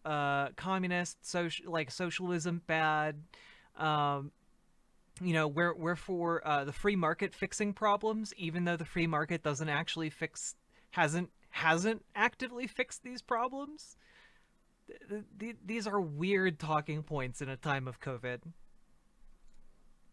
communist, socialism bad. You know, we're for the free market fixing problems, even though the free market doesn't actually hasn't actively fixed these problems. These are weird talking points in a time of COVID.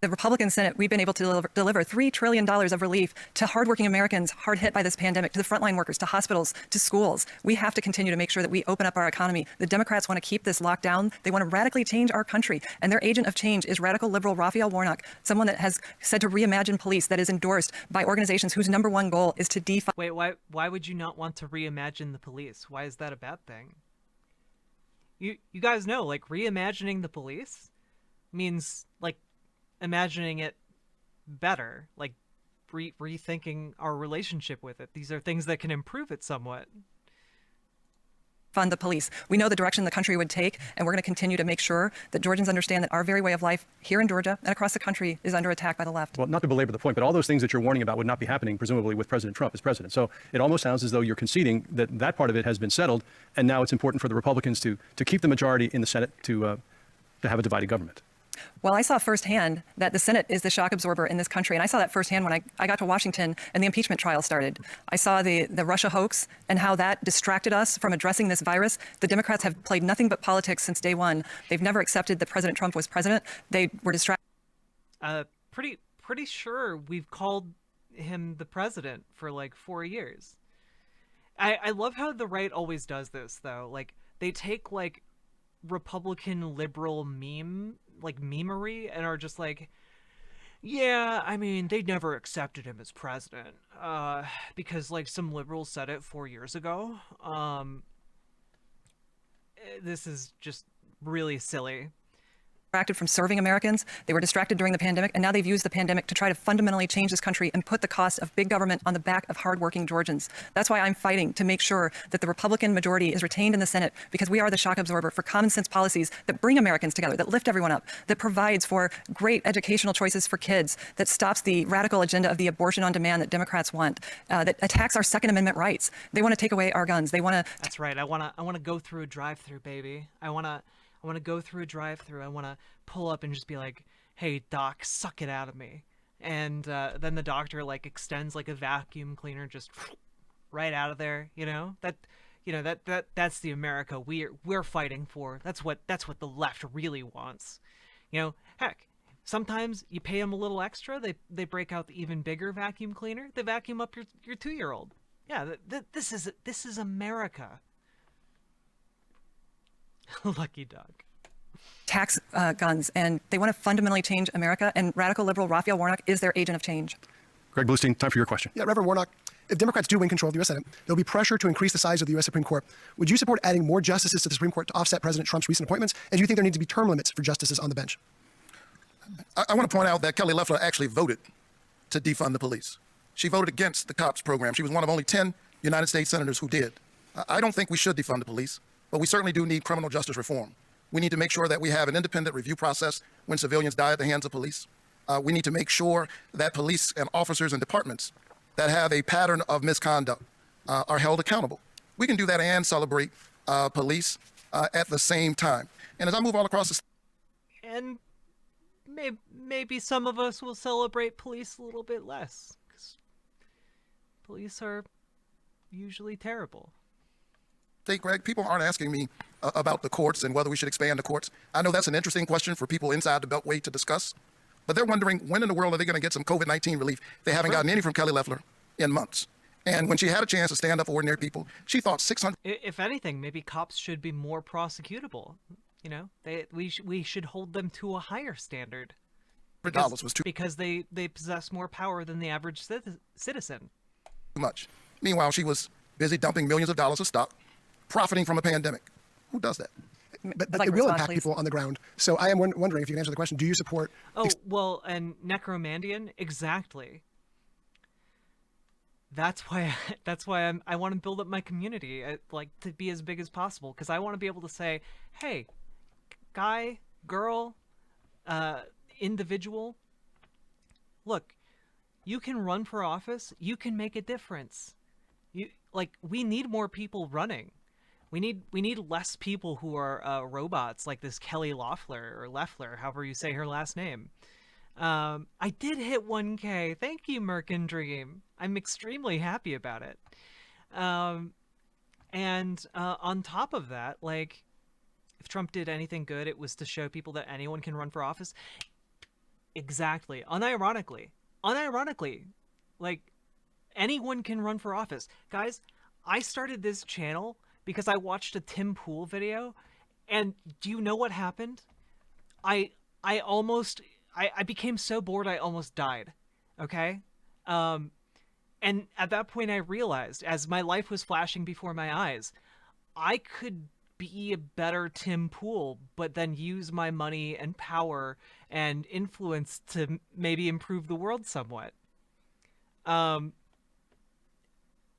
The Republican Senate, we've been able to deliver $3 trillion of relief to hardworking Americans hard hit by this pandemic, to the frontline workers, to hospitals, to schools. We have to continue to make sure that we open up our economy. The Democrats want to keep this locked down. They want to radically change our country. And their agent of change is radical liberal Raphael Warnock, someone that has said to reimagine police, that is endorsed by organizations whose number one goal is to defund. Wait, why would you not want to reimagine the police? Why is that a bad thing? You guys know, like, reimagining the police means, like, imagining it better, like rethinking our relationship with it. These are things that can improve it somewhat. Fund the police. We know the direction the country would take, and we're going to continue to make sure that Georgians understand that our very way of life here in Georgia and across the country is under attack by the left. Well, not to belabor the point, but all those things that you're warning about would not be happening, presumably, with President Trump as president. So it almost sounds as though you're conceding that that part of it has been settled, and now it's important for the Republicans to keep the majority in the Senate to have a divided government. Well, I saw firsthand that the Senate is the shock absorber in this country. And I saw that firsthand when I got to Washington and the impeachment trial started. I saw the Russia hoax and how that distracted us from addressing this virus. The Democrats have played nothing but politics since day one. They've never accepted that President Trump was president. They were distracted. Pretty sure we've called him the president for like 4 years. I love how the right always does this, though. Like, they take like Republican liberal memery and are just like, yeah, I mean, they never accepted him as president because like some liberals said it 4 years ago. This is just really silly. Distracted from serving Americans. They were distracted during the pandemic, and now they've used the pandemic to try to fundamentally change this country and put the cost of big government on the back of hardworking Georgians. That's why I'm fighting to make sure that the Republican majority is retained in the Senate, because we are the shock absorber for common sense policies that bring Americans together, that lift everyone up, that provides for great educational choices for kids, that stops the radical agenda of the abortion on demand that Democrats want, that attacks our Second Amendment rights. They want to take away our guns. They want to. That's right. I want to go through a drive-through, baby. I want to go through a drive-through. I want to pull up and just be like, hey, doc, suck it out of me. And then the doctor like extends like a vacuum cleaner just right out of there, you know? That's the America we're fighting for. That's what the left really wants. You know, heck, sometimes you pay them a little extra, they break out the even bigger vacuum cleaner. They vacuum up your 2-year-old. Yeah, this is America. Lucky dog. Tax guns, and they want to fundamentally change America, and radical liberal Raphael Warnock is their agent of change. Greg Bluestein, time for your question. Yeah, Reverend Warnock, if Democrats do win control of the U.S. Senate, there'll be pressure to increase the size of the U.S. Supreme Court. Would you support adding more justices to the Supreme Court to offset President Trump's recent appointments? And do you think there need to be term limits for justices on the bench? I want to point out that Kelly Loeffler actually voted to defund the police. She voted against the COPS program. She was one of only 10 United States senators who did. I don't think we should defund the police, but we certainly do need criminal justice reform. We need to make sure that we have an independent review process when civilians die at the hands of police. We need to make sure that police and officers and departments that have a pattern of misconduct are held accountable. We can do that and celebrate police at the same time. And as I move all across the and maybe some of us will celebrate police a little bit less, because police are usually terrible. Hey, Greg, people aren't asking me about the courts and whether we should expand the courts. I know that's an interesting question for people inside the Beltway to discuss, but they're wondering when in the world are they going to get some COVID-19 relief? They haven't gotten any from Kelly Loeffler in months. And when she had a chance to stand up for ordinary people, she thought 600. If anything, maybe cops should be more prosecutable. You know, we should hold them to a higher standard. Because they possess more power than the average citizen. Too much. Meanwhile, she was busy dumping millions of dollars of stock, profiting from a pandemic. Who does that? but I'd like it to will respond, impact please. people on the ground. So I am wondering if you can answer the question: do you support? Oh, well, and Necromandian, exactly. That's why I want to build up my community, like to be as big as possible, because I want to be able to say, hey, guy, girl, individual, look, you can run for office, you can make a difference. We need more people running. We need less people who are robots like this Kelly Loeffler or Loeffler, however you say her last name. I did hit 1K. Thank you, Merkin Dream. I'm extremely happy about it. And on top of that, like, if Trump did anything good, it was to show people that anyone can run for office. Exactly. Unironically, like, anyone can run for office. Guys, I started this channel because I watched a Tim Pool video, and do you know what happened? I became so bored I almost died. Okay? And at that point I realized, as my life was flashing before my eyes, I could be a better Tim Pool, but then use my money and power and influence to maybe improve the world somewhat.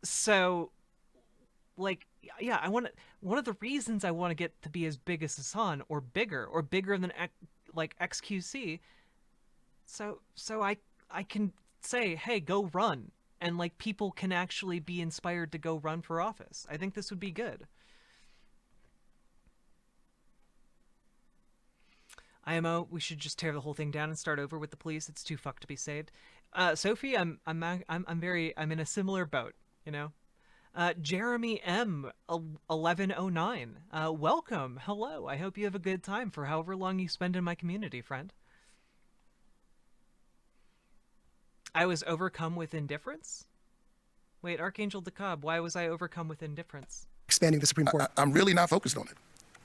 So, like, yeah, one of the reasons I want to get to be as big as Hassan, or bigger than like XQC, so I can say, hey, go run, and like people can actually be inspired to go run for office. I think this would be good. IMO, we should just tear the whole thing down and start over with the police. It's too fucked to be saved. Sophie, I'm in a similar boat, you know. Jeremy M 1109, welcome. Hello. I hope you have a good time for however long you spend in my community, friend. I was overcome with indifference? Wait, Archangel DeKalb, why was I overcome with indifference? Expanding the Supreme Court. I'm really not focused on it.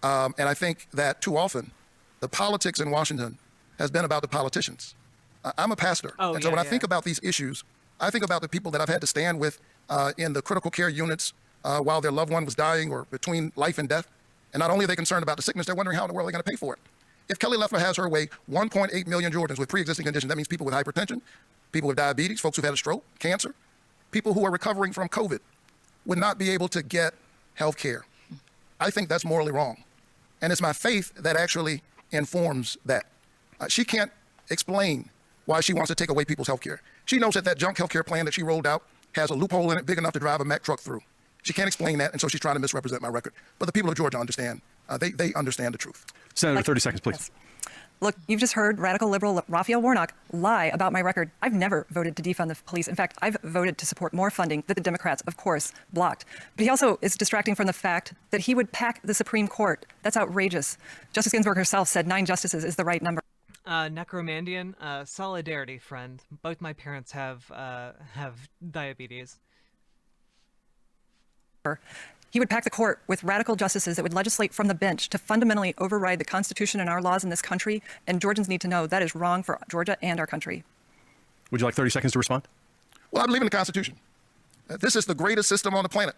And I think that too often the politics in Washington has been about the politicians. I'm a pastor. Oh, and so when I think about these issues, I think about the people that I've had to stand with in the critical care units while their loved one was dying or between life and death. And not only are they concerned about the sickness, they're wondering how in the world they're going to pay for it. If Kelly Loeffler has her way, 1.8 million Georgians with pre-existing conditions, that means people with hypertension, people with diabetes, folks who've had a stroke, cancer, people who are recovering from COVID would not be able to get health care. I think that's morally wrong. And it's my faith that actually informs that. She can't explain why she wants to take away people's health care. She knows that that junk health care plan that she rolled out has a loophole in it big enough to drive a Mack truck through. She can't explain that, and so she's trying to misrepresent my record. But the people of Georgia understand. They understand the truth. Senator, 30 seconds, please. Yes. Look, you've just heard radical liberal Raphael Warnock lie about my record. I've never voted to defund the police. In fact, I've voted to support more funding that the Democrats, of course, blocked. But he also is distracting from the fact that he would pack the Supreme Court. That's outrageous. Justice Ginsburg herself said 9 justices is the right number. Necromandian, solidarity, friend. Both my parents have diabetes. He would pack the court with radical justices that would legislate from the bench to fundamentally override the Constitution and our laws in this country. And Georgians need to know that is wrong for Georgia and our country. Would you like 30 seconds to respond? Well, I believe in the Constitution. This is the greatest system on the planet.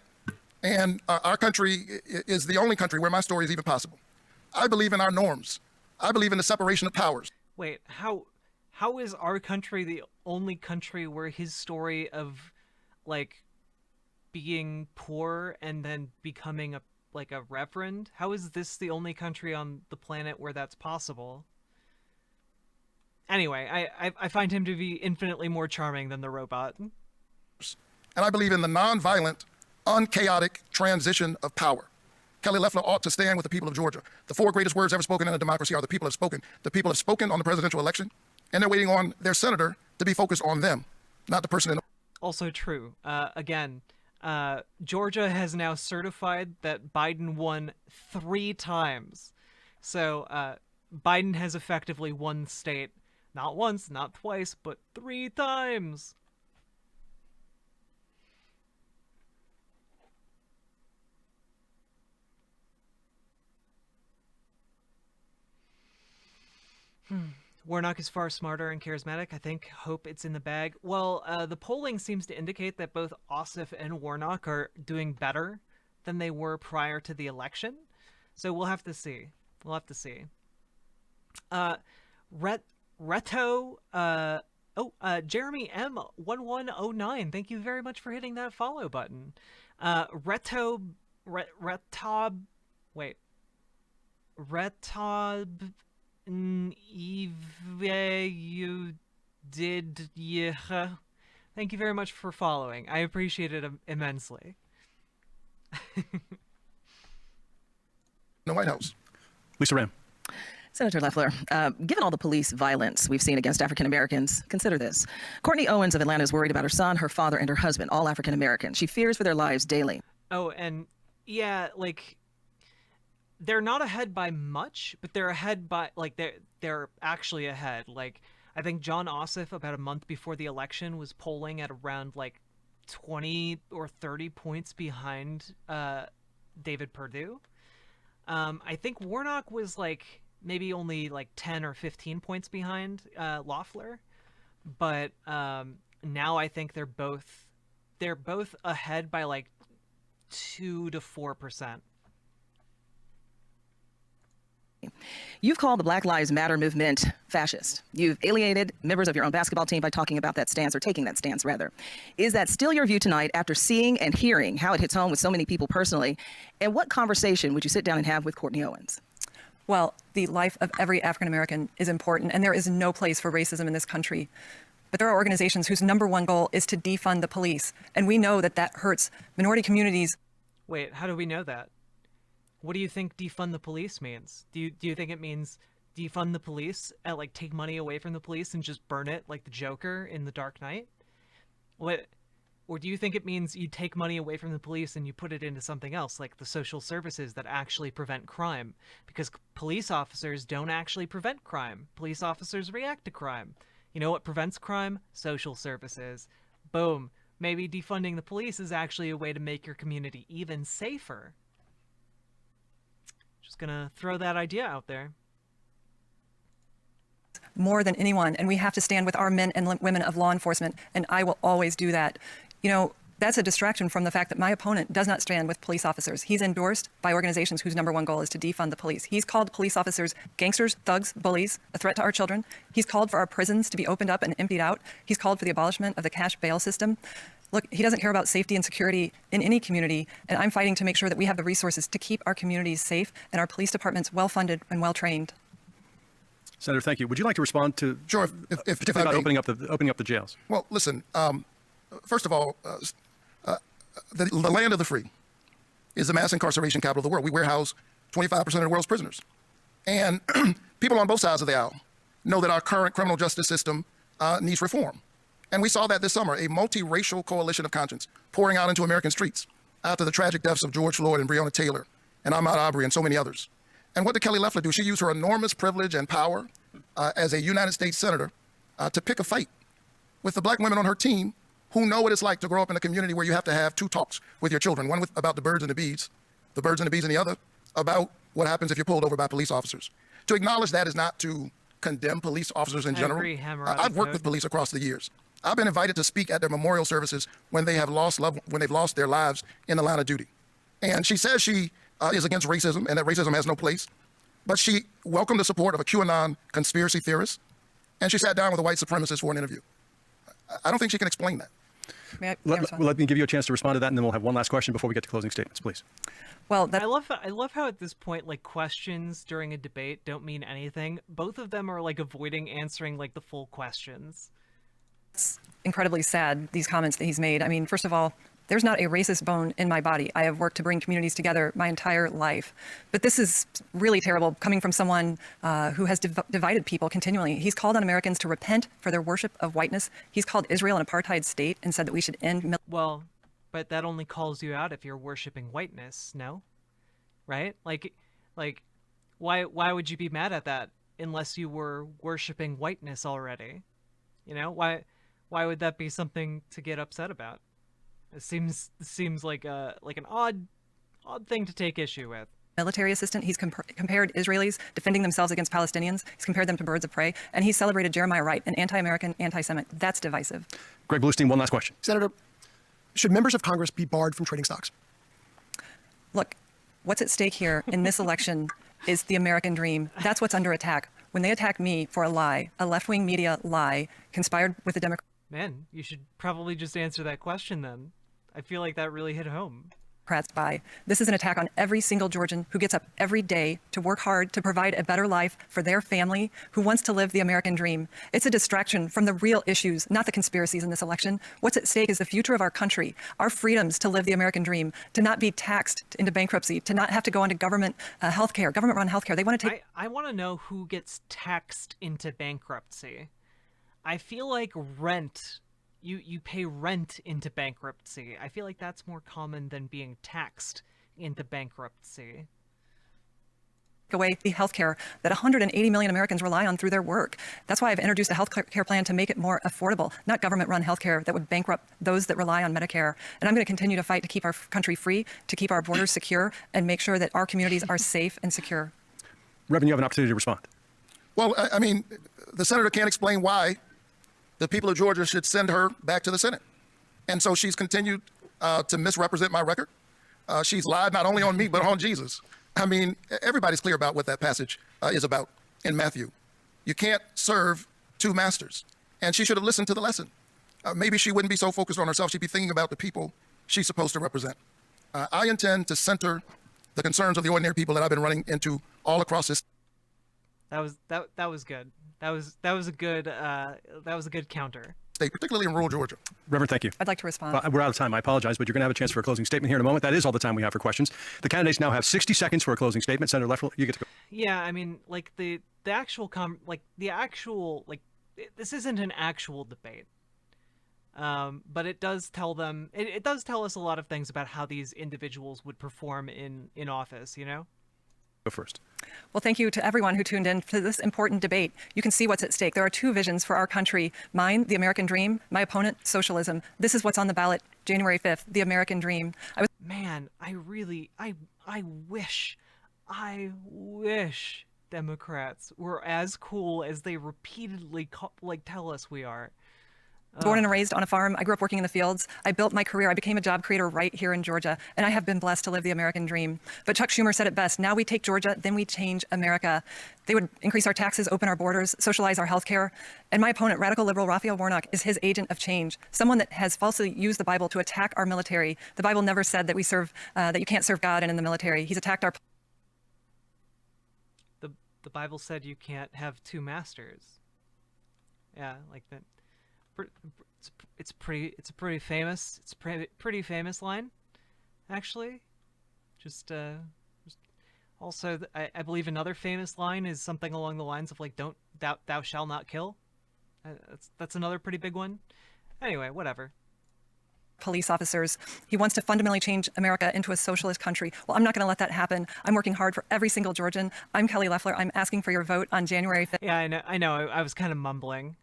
And our country is the only country where my story is even possible. I believe in our norms. I believe in the separation of powers. Wait, how is our country the only country where his story of, like, being poor and then becoming a reverend? How is this the only country on the planet where that's possible? Anyway, I find him to be infinitely more charming than the robot. And I believe in the nonviolent, unchaotic transition of power. Kelly Loeffler ought to stand with the people of Georgia. The 4 greatest words ever spoken in a democracy are the people have spoken. The people have spoken on the presidential election, and they're waiting on their senator to be focused on them, not the person in the... Also true. Again, Georgia has now certified that Biden won 3 times. So Biden has effectively won the state, not once, not twice, but 3 times. Warnock is far smarter and charismatic. I hope it's in the bag. Well, the polling seems to indicate that both Ossoff and Warnock are doing better than they were prior to the election. So we'll have to see. We'll have to see. Reto, Jeremy M1109. Thank you very much for hitting that follow button. Retob, you did, yeah. Thank you very much for following. I appreciate it immensely. The White House. Lisa Ram. Senator Loeffler, given all the police violence we've seen against African Americans, consider this. Courtney Owens of Atlanta is worried about her son, her father, and her husband, all African American. She fears for their lives daily. Oh, and yeah, like, they're not ahead by much, but they're ahead by, like, they're actually ahead. Like, I think John Ossoff, about a month before the election, was polling at around, like, 20 or 30 points behind David Perdue. I think Warnock was, like, maybe only, like, 10 or 15 points behind Loeffler. But now I think they're both ahead by, like, 2 to 4%. You've called the Black Lives Matter movement fascist. You've alienated members of your own basketball team by talking about that stance, or taking that stance, rather. Is that still your view tonight after seeing and hearing how it hits home with so many people personally? And what conversation would you sit down and have with Courtney Owens? Well, the life of every African American is important, and there is no place for racism in this country. But there are organizations whose number one goal is to defund the police, and we know that that hurts minority communities. Wait, how do we know that? What do you think defund the police means? Do you think it means defund the police and, like, take money away from the police and just burn it like the Joker in The Dark Knight? What? Or do you think it means you take money away from the police and you put it into something else, like the social services that actually prevent crime? Because police officers don't actually prevent crime. Police officers react to crime. You know what prevents crime? Social services. Boom. Maybe defunding the police is actually a way to make your community even safer. Just gonna throw that idea out there. More than anyone, and we have to stand with our men and women of law enforcement, and I will always do that. You know, that's a distraction from the fact that my opponent does not stand with police officers. He's endorsed by organizations whose number one goal is to defund the police. He's called police officers gangsters, thugs, bullies, a threat to our children. He's called for our prisons to be opened up and emptied out. He's called for the abolishment of the cash bail system. Look, he doesn't care about safety and security in any community, and I'm fighting to make sure that we have the resources to keep our communities safe and our police departments well-funded and well-trained. Senator, thank you. Would you like to respond to Sure. If about opening up the jails? Well, listen. First of all, the land of the free is the mass incarceration capital of the world. We warehouse 25% of the world's prisoners, and people on both sides of the aisle know that our current criminal justice system needs reform. And we saw that this summer, a multiracial coalition of conscience pouring out into American streets after the tragic deaths of George Floyd and Breonna Taylor and Ahmaud Arbery and so many others. And what did Kelly Loeffler do? She used her enormous privilege and power as a United States senator to pick a fight with the black women on her team who know what it's like to grow up in a community where you have to have two talks with your children, one about the birds and the bees, and the other about what happens if you're pulled over by police officers. To acknowledge that is not to condemn police officers in general. I've worked with police across the years. I've been invited to speak at their memorial services when they've lost their lives in the line of duty. And she says she is against racism and that racism has no place. But she welcomed the support of a QAnon conspiracy theorist, and she sat down with a white supremacist for an interview. I don't think she can explain that. Let me give you a chance to respond to that, and then we'll have one last question before we get to closing statements, please. Well, I love how at this point, like, questions during a debate don't mean anything. Both of them are, like, avoiding answering, like, the full questions. It's incredibly sad, these comments that he's made. I mean, first of all, there's not a racist bone in my body. I have worked to bring communities together my entire life. But this is really terrible coming from someone who has divided people continually. He's called on Americans to repent for their worship of whiteness. He's called Israel an apartheid state and said that we should end... Well, but that only calls you out if you're worshiping whiteness, no? Right? Like, why would you be mad at that unless you were worshiping whiteness already? You know, why would that be something to get upset about? It seems like an odd thing to take issue with. Military assistant. He's compared Israelis defending themselves against Palestinians. He's compared them to birds of prey, and he celebrated Jeremiah Wright, an anti-American, anti-Semite. That's divisive. Greg Bluestein, one last question. Senator, should members of Congress be barred from trading stocks? Look, What's at stake here in this election is the American dream. That's what's under attack. When they attack me for a lie, a left-wing media lie, conspired with the Democrats. Man, you should probably just answer that question then. I feel like that really hit home. By. This is an attack on every single Georgian who gets up every day to work hard to provide a better life for their family, who wants to live the American dream. It's a distraction from the real issues, not the conspiracies in this election. What's at stake is the future of our country, our freedoms to live the American dream, to not be taxed into bankruptcy, to not have to go into government healthcare, government-run healthcare. They want to take. I want to know who gets taxed into bankruptcy. I feel like rent. You pay rent into bankruptcy. I feel like that's more common than being taxed into bankruptcy. Away the health care that 180 million Americans rely on through their work. That's why I've introduced a health care plan to make it more affordable, not government-run health care that would bankrupt those that rely on Medicare. And I'm going to continue to fight to keep our country free, to keep our borders secure, and make sure that our communities are safe and secure. Reverend, you have an opportunity to respond. Well, I mean, the senator can't explain why the people of Georgia should send her back to the Senate. And so she's continued to misrepresent my record. She's lied not only on me, but on Jesus. I mean, everybody's clear about what that passage is about in Matthew. You can't serve two masters. And she should have listened to the lesson. Maybe she wouldn't be so focused on herself. She'd be thinking about the people she's supposed to represent. I intend to center the concerns of the ordinary people that I've been running into all across this. That was good. That was a good counter. State, particularly in rural Georgia. Reverend, thank you. I'd like to respond. We're out of time. I apologize, but you're going to have a chance for a closing statement here in a moment. That is all the time we have for questions. The candidates now have 60 seconds for a closing statement. Senator Loeffler, you get to go. Yeah, I mean, like this isn't an actual debate. But it does tell them. It does tell us a lot of things about how these individuals would perform in office. You know. Go first. Well, thank you to everyone who tuned in to this important debate. You can see what's at stake. There are two visions for our country. Mine, the American dream. My opponent, socialism. This is what's on the ballot January 5th, the American dream. Man, I wish Democrats were as cool as they repeatedly tell us we are. Born and raised on a farm. I grew up working in the fields. I built my career. I became a job creator right here in Georgia, and I have been blessed to live the American dream. But Chuck Schumer said it best. Now we take Georgia, then we change America. They would increase our taxes, open our borders, socialize our health care. And my opponent, radical liberal Raphael Warnock, is his agent of change, someone that has falsely used the Bible to attack our military. The Bible never said that that you can't serve God and in the military. He's attacked our. The Bible said you can't have two masters. Yeah, like that. It's a pretty famous line, actually. Also, I believe another famous line is something along the lines of like, "Don't thou shalt not kill." That's another pretty big one. Anyway, whatever. Police officers. He wants to fundamentally change America into a socialist country. Well, I'm not going to let that happen. I'm working hard for every single Georgian. I'm Kelly Loeffler. I'm asking for your vote on January 5th. Yeah, I know. I was kind of mumbling.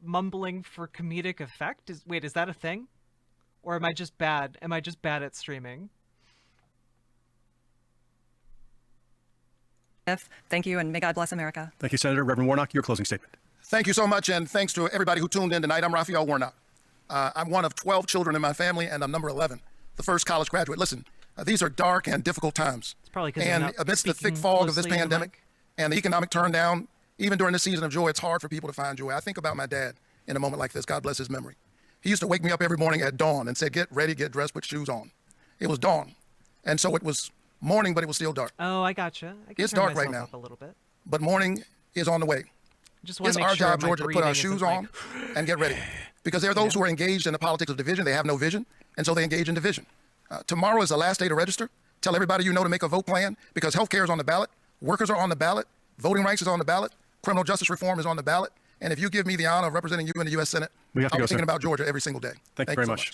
Mumbling for comedic effect? Is that a thing? Or am I just bad? Am I just bad at streaming? Thank you, and may God bless America. Thank you, Senator. Reverend Warnock, your closing statement. Thank you so much, and thanks to everybody who tuned in tonight. I'm Raphael Warnock. I'm one of 12 children in my family, and I'm number 11, the first college graduate. Listen, these are dark and difficult times. It's probably because and amidst the thick fog of this pandemic and the economic turndown, even during this season of joy, it's hard for people to find joy. I think about my dad in a moment like this. God bless his memory. He used to wake me up every morning at dawn and say, "Get ready, get dressed, put shoes on." It was dawn. And so it was morning, but it was still dark. Oh, I gotcha. It's dark right now. A little bit. But morning is on the way. It's our job, Georgia, to put our shoes on and get ready. Because there are those who are engaged in the politics of division. They have no vision, and so they engage in division. Tomorrow is the last day to register. Tell everybody you know to make a vote plan, because health care is on the ballot, workers are on the ballot, voting rights is on the ballot, criminal justice reform is on the ballot. And if you give me the honor of representing you in the U.S. Senate, I'll be thinking about Georgia every single day. Thank you very much.